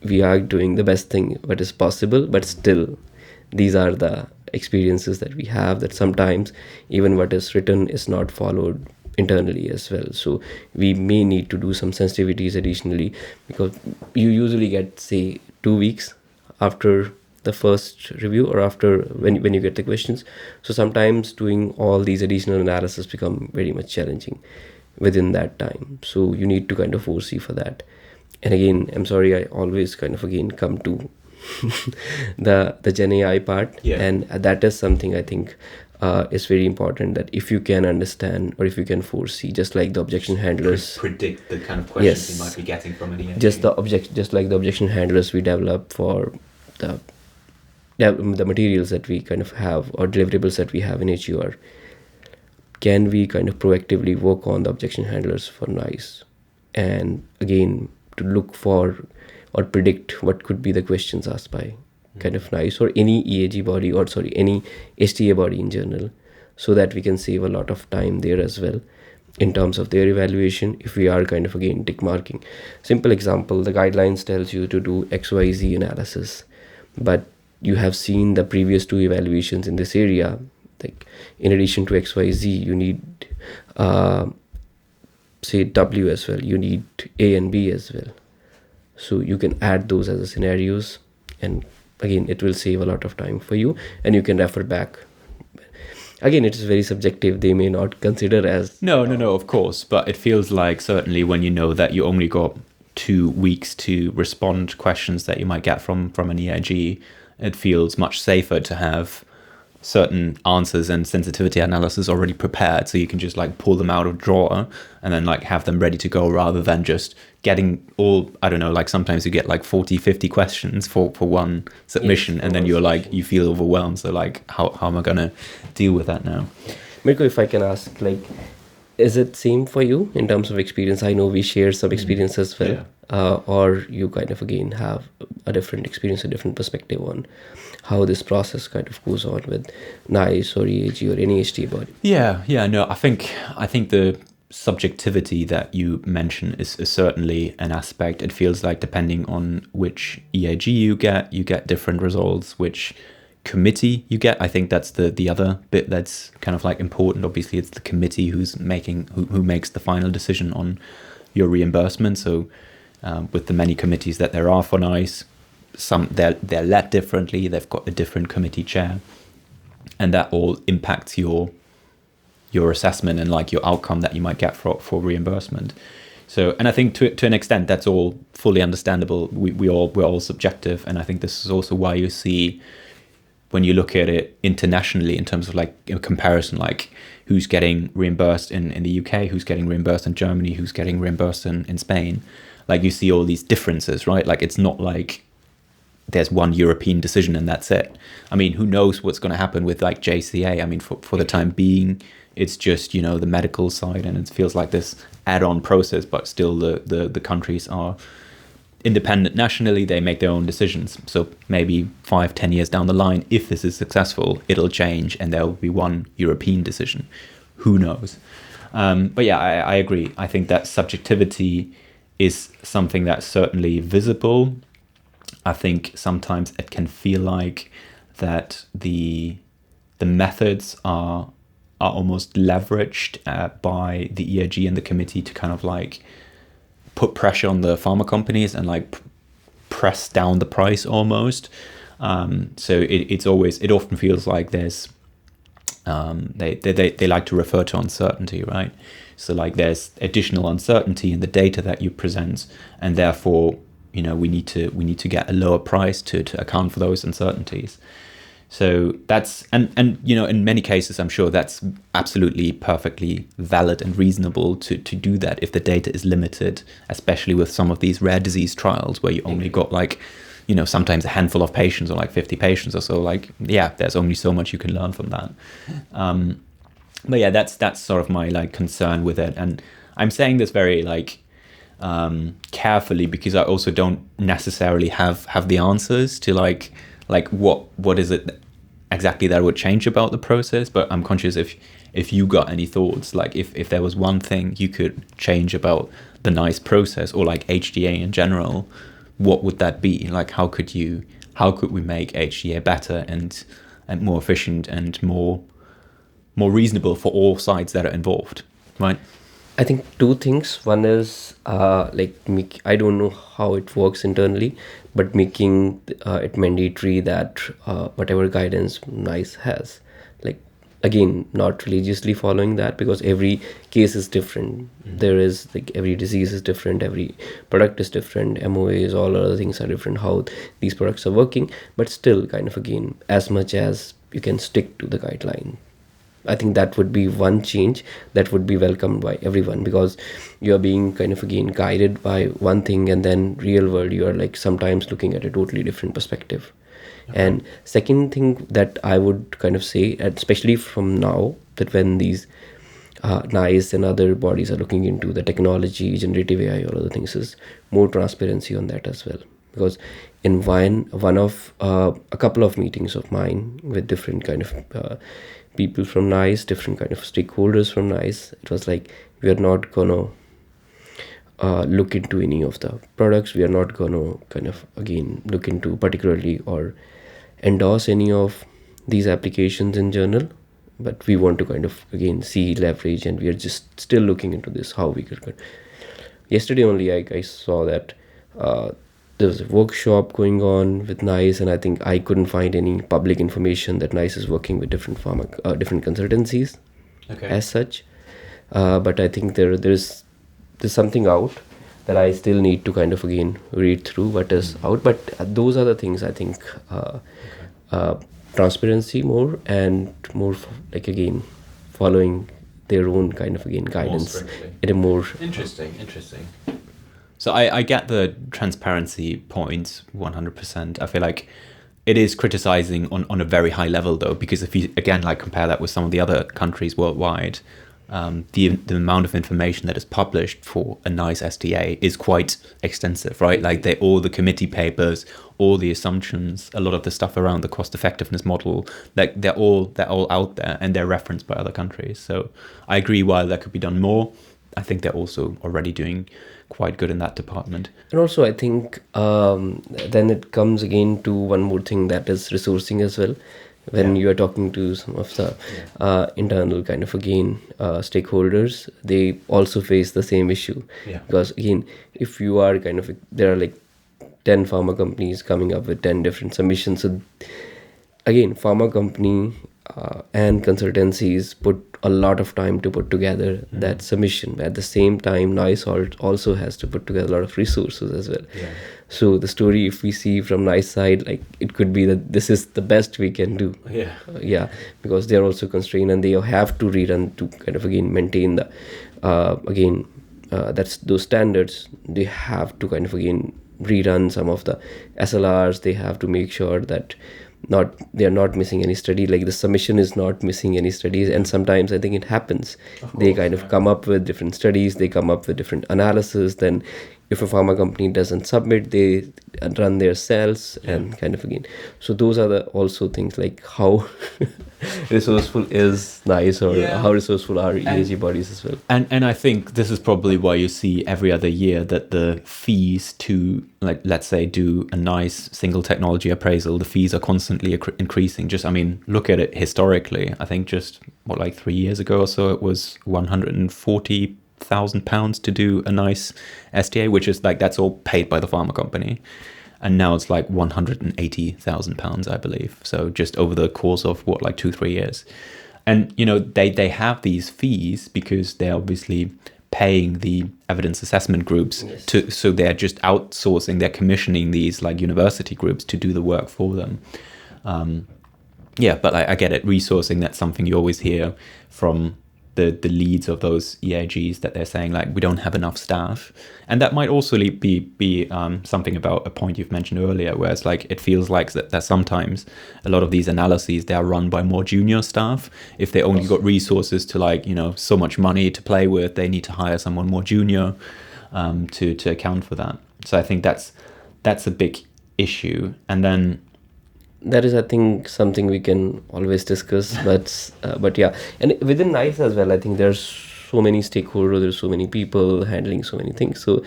we are doing the best thing what is possible, but still these are the experiences that we have, that sometimes even what is written is not followed internally as well. So we may need to do some sensitivities additionally, because you usually get, say, 2 weeks after the first review, or after when you get the questions. So sometimes doing all these additional analysis become very much challenging within that time. So you need to kind of foresee for that. And again, I'm sorry, I always kind of again come to the Gen AI part. Yeah. And that is something I think is very important, that if you can understand, or if you can foresee, just like the objection handlers, Predict the kind of questions Yes. you might be getting from an EAG. just like the objection handlers we develop for the materials that we kind of have, or deliverables that we have in HEOR, can we kind of proactively work on the objection handlers for NICE, and again to look for or predict what could be the questions asked by kind of NICE, or any EAG body, or sorry, any HTA body in general, so that we can save a lot of time there as well in terms of their evaluation, if we are kind of again tick marking. Simple example, the guidelines tells you to do XYZ analysis, but you have seen the previous 2 evaluations in this area, like in addition to XYZ you need say W as well, you need A and B as well. So you can add those as a scenarios, and again it will save a lot of time for you, and you can refer back. Again, it is very subjective, they may not consider as No, of course. But it feels like, certainly when you know that you only got 2 weeks to respond to questions that you might get from an EIG, it feels much safer to have certain answers and sensitivity analysis already prepared, so you can just like pull them out of drawer and then like have them ready to go, rather than just getting all, I don't know, like sometimes you get like 40-50 questions for one submission. Yes, and then you're like, you feel overwhelmed, so like how am I gonna deal with that now? Mirko, if I can ask, like, is it same for you in terms of experience? I know we share some experience as well, or you kind of again have a different experience, a different perspective on how this process kind of goes on with NICE or EAG or any HTA body. No, I think the subjectivity that you mention is certainly an aspect. It feels like depending on which EAG you get different results, which committee you get. I think that's the other bit that's kind of like important. Obviously it's the committee who makes the final decision on your reimbursement. So with the many committees that there are for NICE, some they're led differently, they've got a different committee chair, and that all impacts your assessment and like your outcome that you might get for reimbursement. So, and I think to an extent that's all fully understandable. We're all subjective, and I think this is also why you see, when you look at it internationally in terms of like a comparison, like who's getting reimbursed in the UK, who's getting reimbursed in Germany, who's getting reimbursed in Spain, like you see all these differences, right? Like it's not like there's one European decision and that's it. I mean, who knows what's going to happen with like JCA? I mean, for the time being, it's just, the medical side, and it feels like this add-on process, but still the countries are independent nationally. They make their own decisions. So maybe 5-10 years down the line, if this is successful, it'll change and there will be one European decision. Who knows? But yeah, I agree. I think that subjectivity is something that's certainly visible. I think sometimes it can feel like that the methods are almost leveraged by the EAG and the committee to kind of like put pressure on the pharma companies and like press down the price almost. So it often feels like there's they like to refer to uncertainty, right? So like there's additional uncertainty in the data that you present, and therefore we need to get a lower price to account for those uncertainties. So that's and in many cases I'm sure that's absolutely perfectly valid and reasonable to do that if the data is limited, especially with some of these rare disease trials where you only got like sometimes a handful of patients or like 50 patients or so. Like there's only so much you can learn from that. But yeah, that's sort of my like concern with it. And I'm saying this very like carefully, because I also don't necessarily have the answers to like what is it exactly that would change about the process. But I'm conscious if you got any thoughts, like if there was one thing you could change about the NICE process or like HTA in general, what would that be? Like how could we make HTA better and more efficient and more reasonable for all sides that are involved, right? I think two things. One is I don't know how it works internally, but making it mandatory that whatever guidance NICE has, like again, not religiously following that, because every case is different. There is like every disease is different, every product is different, MOAs, all other things are different, how these products are working, but still kind of again, as much as you can stick to the guideline. I think that would be one change that would be welcomed by everyone, because you are being kind of again guided by one thing, and then real world you are like sometimes looking at a totally different perspective. Okay. And second thing that I would kind of say, especially from now, that when these NICE and other bodies are looking into the technology, generative AI, or other things, is more transparency on that as well. Because in one of a couple of meetings of mine with different kind of people from NICE, different kind of stakeholders from NICE, it was like, we are not gonna look into any of the products, we are not gonna kind of again look into particularly or endorse any of these applications in journal, but we want to kind of again see leverage, and we are just still looking into this, how we could. Yesterday only I saw that there was a workshop going on with NICE, and I think I couldn't find any public information that NICE is working with different different consultancies, okay, as such. But I think there's something out that I still need to kind of again read through what is out. But those are the things I think, transparency more, and more like again following their own kind of again guidance in a more interesting. So I get the transparency point 100%. I feel like it is criticizing on a very high level though, because if you again like compare that with some of the other countries worldwide, the amount of information that is published for a NICE STA is quite extensive, right? Like all the committee papers, all the assumptions, a lot of the stuff around the cost effectiveness model, like they're all out there and they're referenced by other countries. So I agree, while that could be done more, I think they're also already doing quite good in that department. And also I think then it comes again to one more thing, that is resourcing as well. When you are talking to some of the internal kind of again stakeholders, they also face the same issue. Because again, if you are kind of, there are like 10 pharma companies coming up with 10 different submissions. So again, pharma company and consultancies put a lot of time to put together that submission. At the same time, NICE also has to put together a lot of resources as well. So the story, if we see from NICE side, like it could be that this is the best we can do. Because they're also constrained, and they have to rerun to kind of again maintain the that's those standards. They have to kind of again rerun some of the SLRs. They have to make sure that they are not missing any study, like the submission is not missing any studies. And sometimes I think it happens, they kind of come up with different studies, they come up with different analysis. Then if a pharma company doesn't submit, they run their cells and kind of again. So those are the also things like how resourceful is NICE, or how resourceful are EAG bodies as well. And I think this is probably why you see every other year that the fees to, like, let's say, do a NICE single technology appraisal, the fees are constantly increasing. Just, I mean, look at it historically. I think just, like 3 years ago or so, it was £140,000 to do a NICE STA, which is like, that's all paid by the pharma company. And now it's like £180,000, I believe. So just over the course of like 2-3 years. And, you know, they have these fees because they're obviously paying the evidence assessment groups so they're just outsourcing, they're commissioning these like university groups to do the work for them. But I get it. Resourcing, that's something you always hear from the leads of those EAGs, that they're saying like, we don't have enough staff. And that might also be something about a point you've mentioned earlier, where it's like, it feels like that sometimes a lot of these analyses, they are run by more junior staff. If they only got resources to, like, you know, so much money to play with, they need to hire someone more junior. to account for that. So I think that's a big issue. And then that is, I think, something we can always discuss. But yeah, and within NICE as well, I think there's so many stakeholders, there's so many people handling so many things. So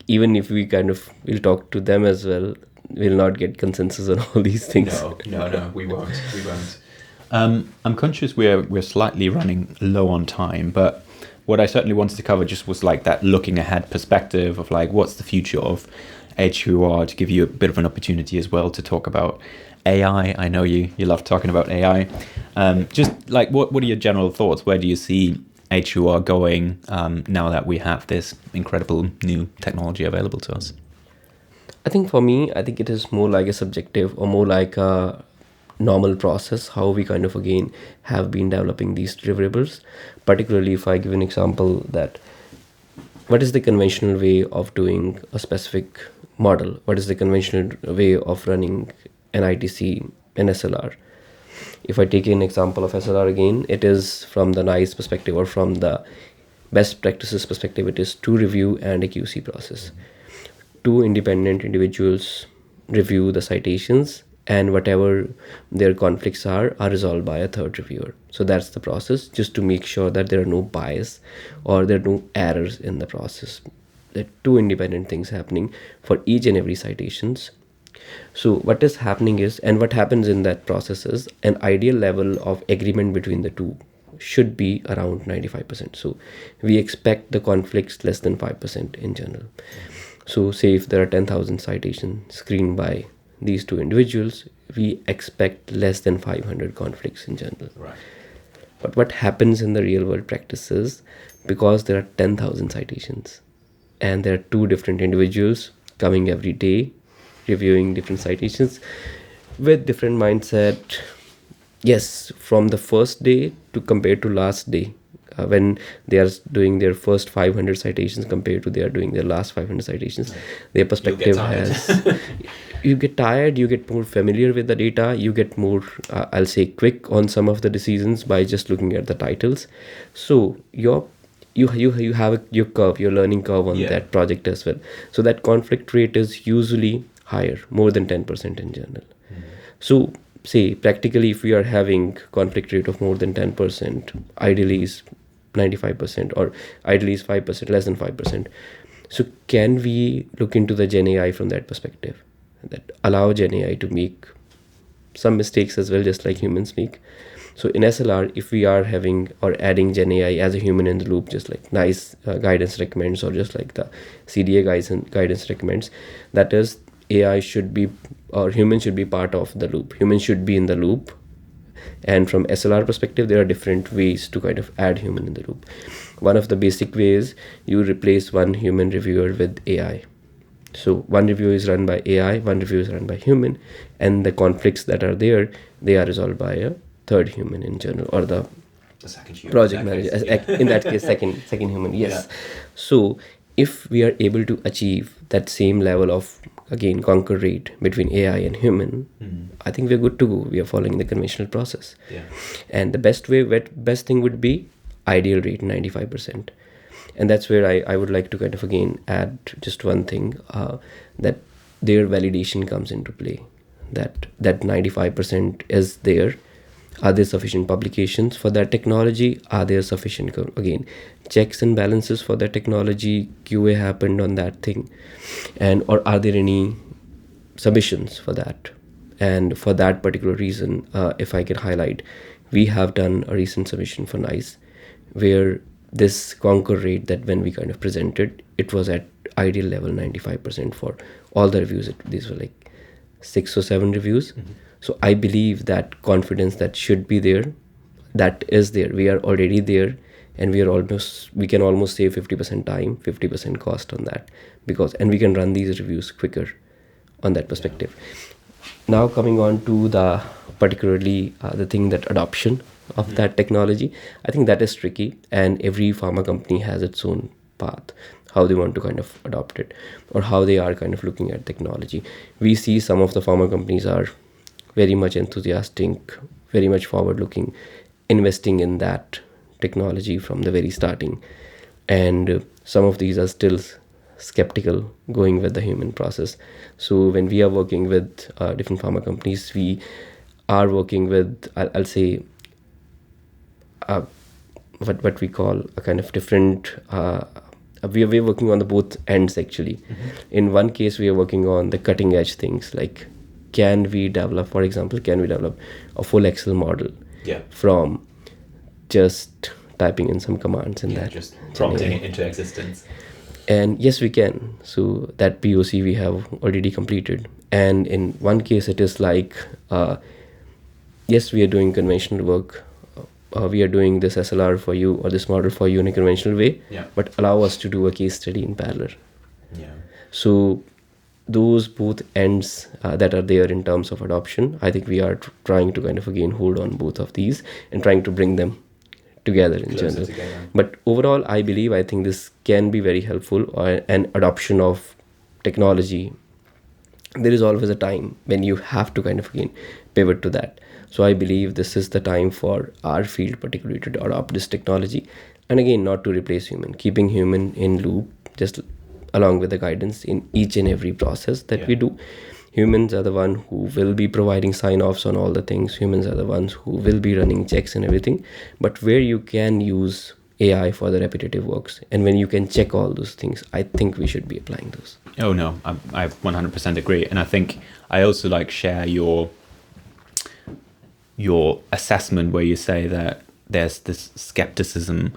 even if we will talk to them as well, we'll not get consensus on all these things. No, we won't. I'm conscious we're slightly running low on time, but what I certainly wanted to cover just was like that looking ahead perspective of like what's the future of HEOR, to give you a bit of an opportunity as well to talk about AI. I know you love talking about AI. Just like what are your general thoughts? Where do you see HEOR going now that we have this incredible new technology available to us? I think for me, I think it is more like a subjective or more like a normal process, how we again have been developing these deliverables. Particularly if I give an example, that what is the conventional way of doing a specific model? What is the conventional way of running an ITC, an SLR? If I take an example of SLR again, it is from the NICE perspective or from the best practices perspective, it is 2 review and a QC process. 2 independent individuals review the citations, and whatever their conflicts are resolved by a 3rd reviewer. So that's the process, just to make sure that there are no bias or there are no errors in the process. There are 2 independent things happening for each and every citations. So what is happening is, and what happens in that process is, an ideal level of agreement between the 2 should be around 95%. So we expect the conflicts less than 5% in general. So say if there are 10,000 citations screened by these 2 individuals, we expect less than 500 conflicts in general. Right. But what happens in the real world practices, because there are 10,000 citations and there are 2 different individuals coming every day, reviewing different citations with different mindset. Yes, from the first day to compared to last day, when they are doing their first 500 citations compared to they are doing their last 500 citations, their perspective has... You get tired, you get more familiar with the data, you get more, I'll say, quick on some of the decisions by just looking at the titles. So you have your curve, your learning curve on that project as well. So that conflict rate is usually higher, more than 10% in general. So say practically, if we are having conflict rate of more than 10%, ideally is 95%, or ideally is 5%, less than 5%. So can we look into the Gen AI from that perspective, that allow Gen AI to make some mistakes as well, just like humans make? So in SLR, if we are having or adding Gen AI as a human in the loop, just like NICE guidance recommends, or just like the CDA guidance recommends, that is, AI should be, or humans should be part of the loop. Humans should be in the loop. And from SLR perspective, there are different ways to add human in the loop. One of the basic ways, you replace one human reviewer with AI. So one review is run by AI, one review is run by human, and the conflicts that are there, they are resolved by a 3rd human in general, or the second human, project manager. In that case, second human, yes. Yeah. So if we are able to achieve that same level of, again, conquer rate between AI and human, I think we're good to go. We are following the conventional process. Yeah. And the best thing would be ideal rate, 95%. And that's where I would like to again add just one thing, that their validation comes into play, that 95% is there. Are there sufficient publications for that technology? Are there sufficient, again, checks and balances for that technology? QA happened on that thing, or are there any submissions for that? And for that particular reason, if I could highlight, we have done a recent submission for NICE, where this conquer rate, that when we presented, it was at ideal level 95% for all the reviews. These were like 6 or 7 reviews. So I believe that confidence that should be there, that is there. We are already there, and we can almost save 50% time, 50% cost on that, and we can run these reviews quicker on that perspective. Now coming on to the particularly the thing, that adoption of that technology, I think that is tricky, and every pharma company has its own path, how they want to adopt it, or how they are looking at technology. We see some of the pharma companies are very much enthusiastic, very much forward looking, investing in that technology from the very starting. and some of these are still skeptical going with the human process. So when we are working with different pharma companies, we are working with, I'll say, what we call a kind of different, we're working on the both ends actually. In one case, we are working on the cutting edge things, like can we develop a full Excel model from just typing in some commands in that, just prompting it into existence. And yes, we can. So that POC we have already completed. And in one case, it is like, yes, we are doing conventional work. We are doing this SLR for you or this model for you in a conventional way, but allow us to do a case study in parallel. So those both ends that are there in terms of adoption, I think we are trying to kind of again hold on both of these and trying to bring them together in general. But overall, I think this can be very helpful, an adoption of technology. There is always a time when you have to kind of again pivot to that. So I believe this is the time for our field particularly to adopt this technology, and again, not to replace human, keeping human in loop, just along with the guidance in each and every process that we do. Humans are the one who will be providing sign-offs on all the things. Humans are the ones who will be running checks and everything. But where you can use AI for the repetitive works, and when you can check all those things, I think we should be applying those. Oh no, I 100% agree. And I think I also share your assessment where you say that there's this skepticism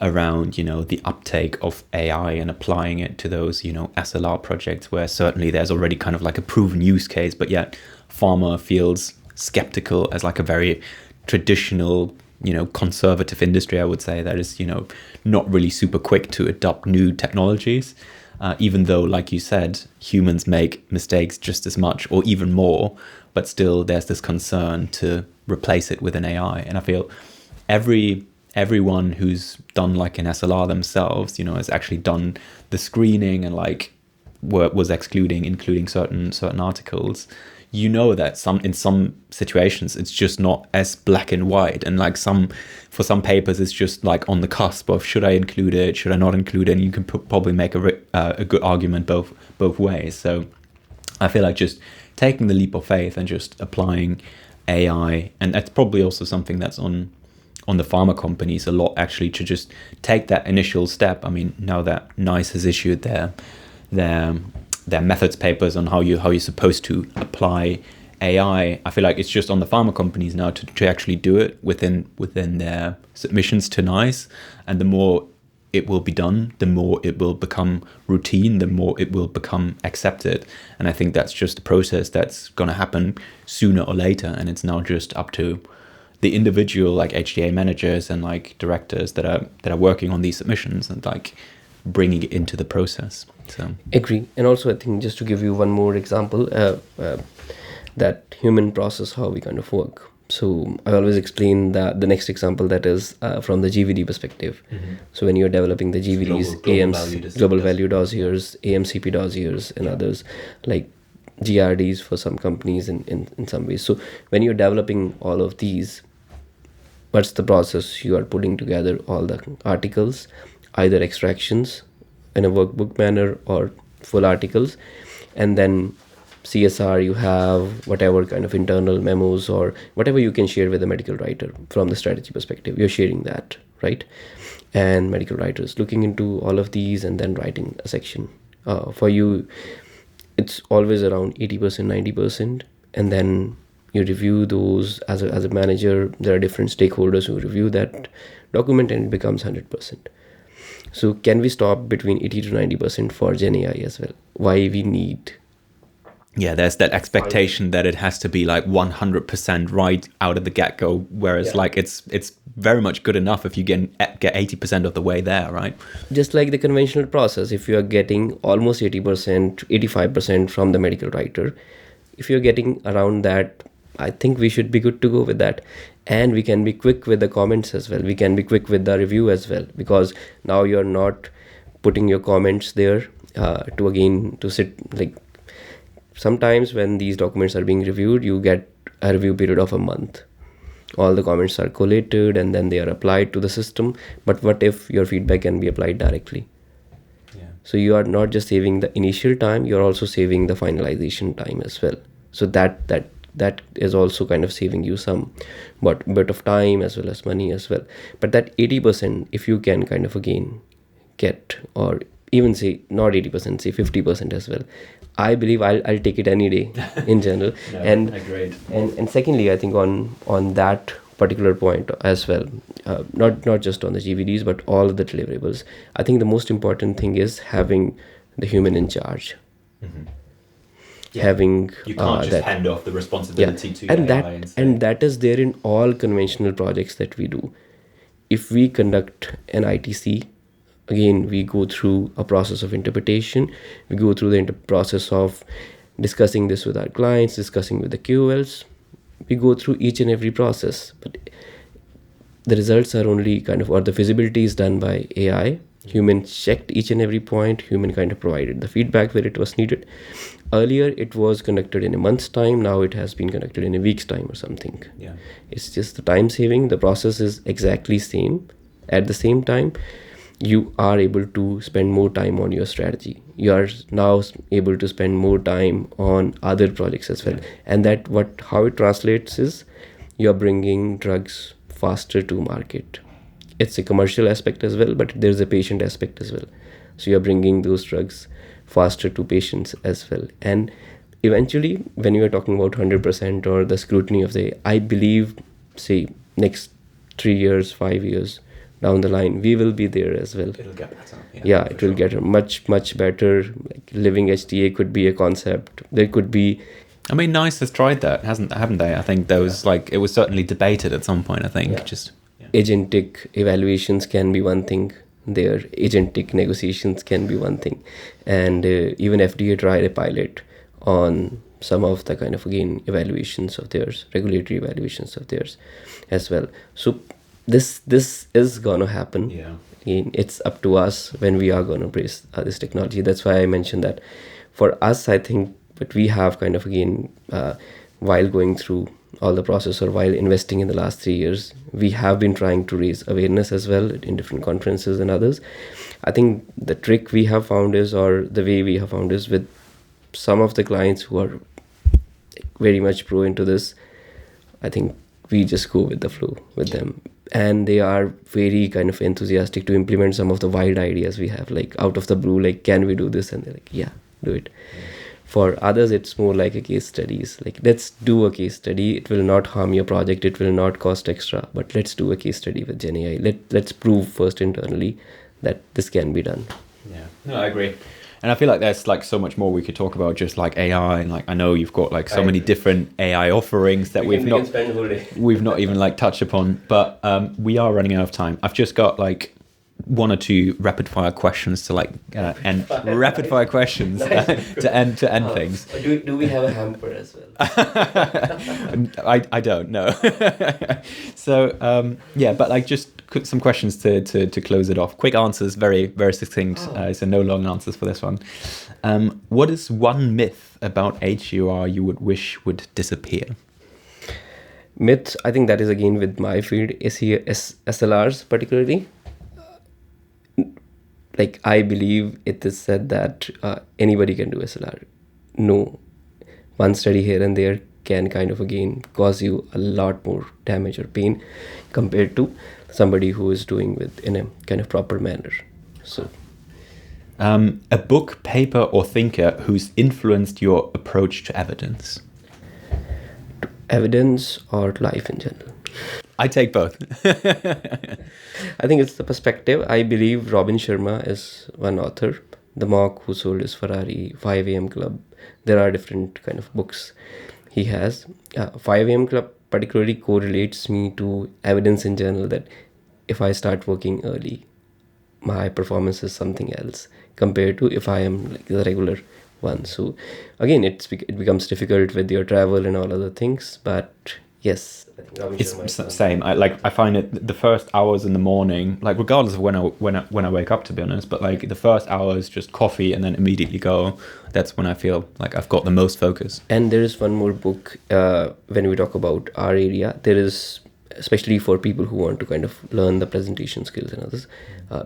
around, the uptake of AI and applying it to those, SLR projects, where certainly there's already kind of like a proven use case, but yet pharma feels skeptical as like a very traditional, conservative industry, I would say, that is, not really super quick to adopt new technologies, even though, like you said, humans make mistakes just as much or even more, but still there's this concern to replace it with an AI. And I feel everyone who's done like an SLR themselves, has actually done the screening and was including certain articles. That in some situations it's just not as black and white, and for some papers it's just like on the cusp of should I include it, should I not include it, and you can probably make a good argument both ways. So I feel like just taking the leap of faith and just applying AI, and that's probably also something that's on the pharma companies a lot, actually, to just take that initial step. I mean, now that NICE has issued their methods papers on how you're supposed to apply AI, I feel like it's just on the pharma companies now to actually do it within their submissions to NICE. And the more it will be done, the more it will become routine, the more it will become accepted. And I think that's just a process that's going to happen sooner or later. And it's now just up to the individual HTA managers and directors that are working on these submissions and bringing it into the process. So agree. And also, I think just to give you one more example, that human process, how we kind of work. So I always explain the next example, that is from the GVD perspective. So when you're developing the GVDs, global value dossiers, AMCP dossiers, and others like GRDs for some companies in some ways. So when you're developing all of these, what's the process? You are putting together all the articles, either extractions in a workbook manner or full articles, and then CSR, you have whatever kind of internal memos or whatever you can share with the medical writer from the strategy perspective. You're sharing that, right? And medical writers looking into all of these and then writing a section. For you, it's always around 80%, 90%. And then you review those as a manager. There are different stakeholders who review that document, and it becomes 100%. So can we stop between 80 to 90% for Gen AI as well? Why we need... Yeah, there's that expectation that it has to be 100% right out of the get-go, whereas it's very much good enough if you get 80% of the way there, right? Just like the conventional process, if you are getting almost 80%, 85% from the medical writer, if you're getting around that, I think we should be good to go with that. And we can be quick with the comments as well. We can be quick with the review as well, because now you're not putting your comments there to sit sometimes when these documents are being reviewed, you get a review period of a month. all the comments are collated and then they are applied to the system. But what if your feedback can be applied directly? So you are not just saving the initial time, you're also saving the finalization time as well. So that is also kind of saving you some bit of time as well as money as well. But that 80%, if you can kind of again get, or even say not 80%, say 50% as well, I believe I'll take it any day in general. No, and agreed. And secondly, I think on that particular point as well, not just on the GVDs but all of the deliverables, I think the most important thing is having the human in charge. Having You can't just that hand off the responsibility to and AI that say, and that is there in all conventional projects that we do. If we conduct an ITC, again we go through a process of interpretation, we go through the process of discussing this with our clients, discussing with the QLs, we go through each and every process, but the results are only kind of, or the feasibility is done by AI. Human checked each and every point, human kind of provided the feedback where it was needed. Earlier it was conducted in a month's time, now it has been conducted in a week's time or something. It's just the time saving, the process is exactly same. At the same time, you are able to spend more time on your strategy. You are now able to spend more time on other projects as well. And that how it translates is you're bringing drugs faster to market. It's a commercial aspect as well, but there's a patient aspect as well. So you're bringing those drugs faster to patients as well. And eventually, when you are talking about 100% or the scrutiny of I believe, say, next 3 years, 5 years down the line, we will be there as well. it'll get better. It will get much better. Like living HTA could be a concept. There could be. I mean, NICE has tried that, haven't they? I think there was it was certainly debated at some point. I think Agentic evaluations can be one thing. Their agentic negotiations can be one thing, and even FDA tried a pilot on some of the kind of again evaluations of theirs, regulatory evaluations of theirs as well. So this is gonna happen. It's up to us when we are gonna embrace this technology. That's why I mentioned that for us, I think, but we have kind of again while going through all the process or while investing in the last 3 years, we have been trying to raise awareness as well in different conferences and others. I think the trick we have found is, or the way we have found is, with some of the clients who are very much pro into this, I think we just go with the flow with them. And they are very kind of enthusiastic to implement some of the wild ideas we have, like out of the blue, like, can we do this? And they're like, yeah, do it. For others, it's more like a case studies. Like, let's do a case study. It will not harm your project. It will not cost extra. But let's do a case study with GenAI. Let's prove first internally that this can be done. Yeah, no, I agree. And I feel like there's so much more we could talk about, just like AI. And I know you've got so many different AI offerings that we've not even touched upon. But we are running out of time. I've just got one or two rapid fire questions to end rapid fire questions to end things. Do we have a hamper as well? I don't know. So but just some questions to close it off. Quick answers, very very succinct. So no long answers for this one. What is one myth about HEOR you would wish would disappear? Myth, I think that is again with my field, SLRs particularly. I believe it is said that anybody can do SLR. No, one study here and there can kind of again cause you a lot more damage or pain compared to somebody who is doing it in a kind of proper manner. So, a book, paper, or thinker who's influenced your approach to evidence? To evidence or life in general? I take both. I think it's the perspective. I believe Robin Sharma is one author. The Mock Who Sold His Ferrari, 5 AM Club. There are different kind of books he has. 5 AM Club particularly correlates me to evidence in general, that if I start working early, my performance is something else compared to if I am the regular one. So again, it becomes difficult with your travel and all other things, but yes, it's same. I find it the first hours in the morning, regardless of when I wake up, to be honest, but the first hours just coffee and then immediately go. That's when I feel like I've got the most focus. And there is one more book when we talk about our area. There is especially for people who want to kind of learn the presentation skills and others.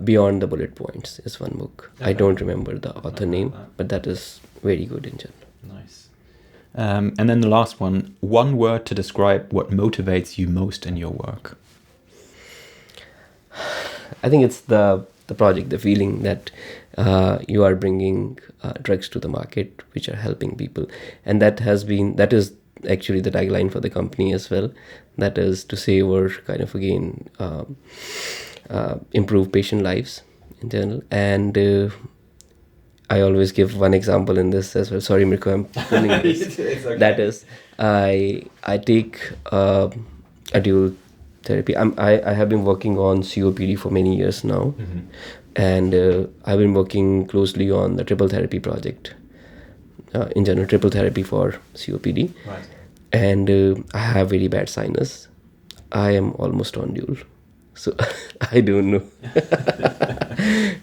Beyond the Bullet Points is one book. I don't remember the author name, but that is very good in general. Nice. And then the last one word to describe what motivates you most in your work. I think it's the project, the feeling that you are bringing drugs to the market which are helping people. And that is actually the tagline for the company as well. That is to save or kind of again improve patient lives in general. And I always give one example in this as well. Sorry, Mirko, I'm pulling this. Okay. That is, I take a dual therapy. I have been working on COPD for many years now, and I've been working closely on the triple therapy project. In general, triple therapy for COPD. Right. And I have very bad sinus. I am almost on dual. So I don't know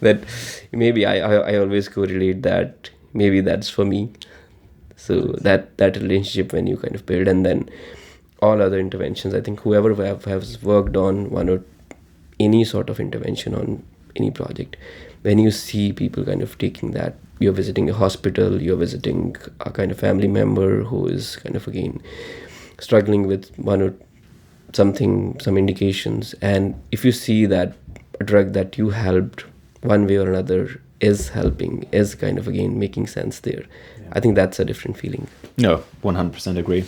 that maybe I always correlate that maybe that's for me. So that relationship when you kind of build, and then all other interventions, I think whoever has worked on one or any sort of intervention on any project, when you see people kind of taking that, you're visiting a hospital, you're visiting a kind of family member who is kind of again struggling with one or something, some indications, and if you see that a drug that you helped one way or another is helping, is kind of again making sense there, I think that's a different feeling. No, 100% agree.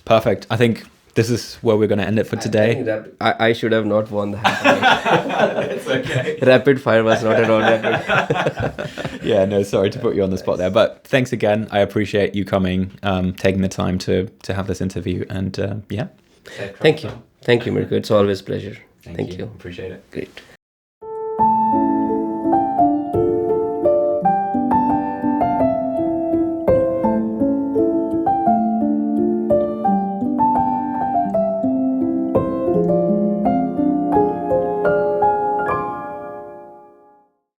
Perfect. I think this is where we're going to end it for today. I should have not won the hat. It's okay. Rapid fire was not at all rapid. Yeah, no, sorry to put you on the spot there. But thanks again. I appreciate you coming, taking the time to have this interview. And yeah. Thank you. Thank you, Mirko. It's always a pleasure. Thank you. you. Appreciate it. Great.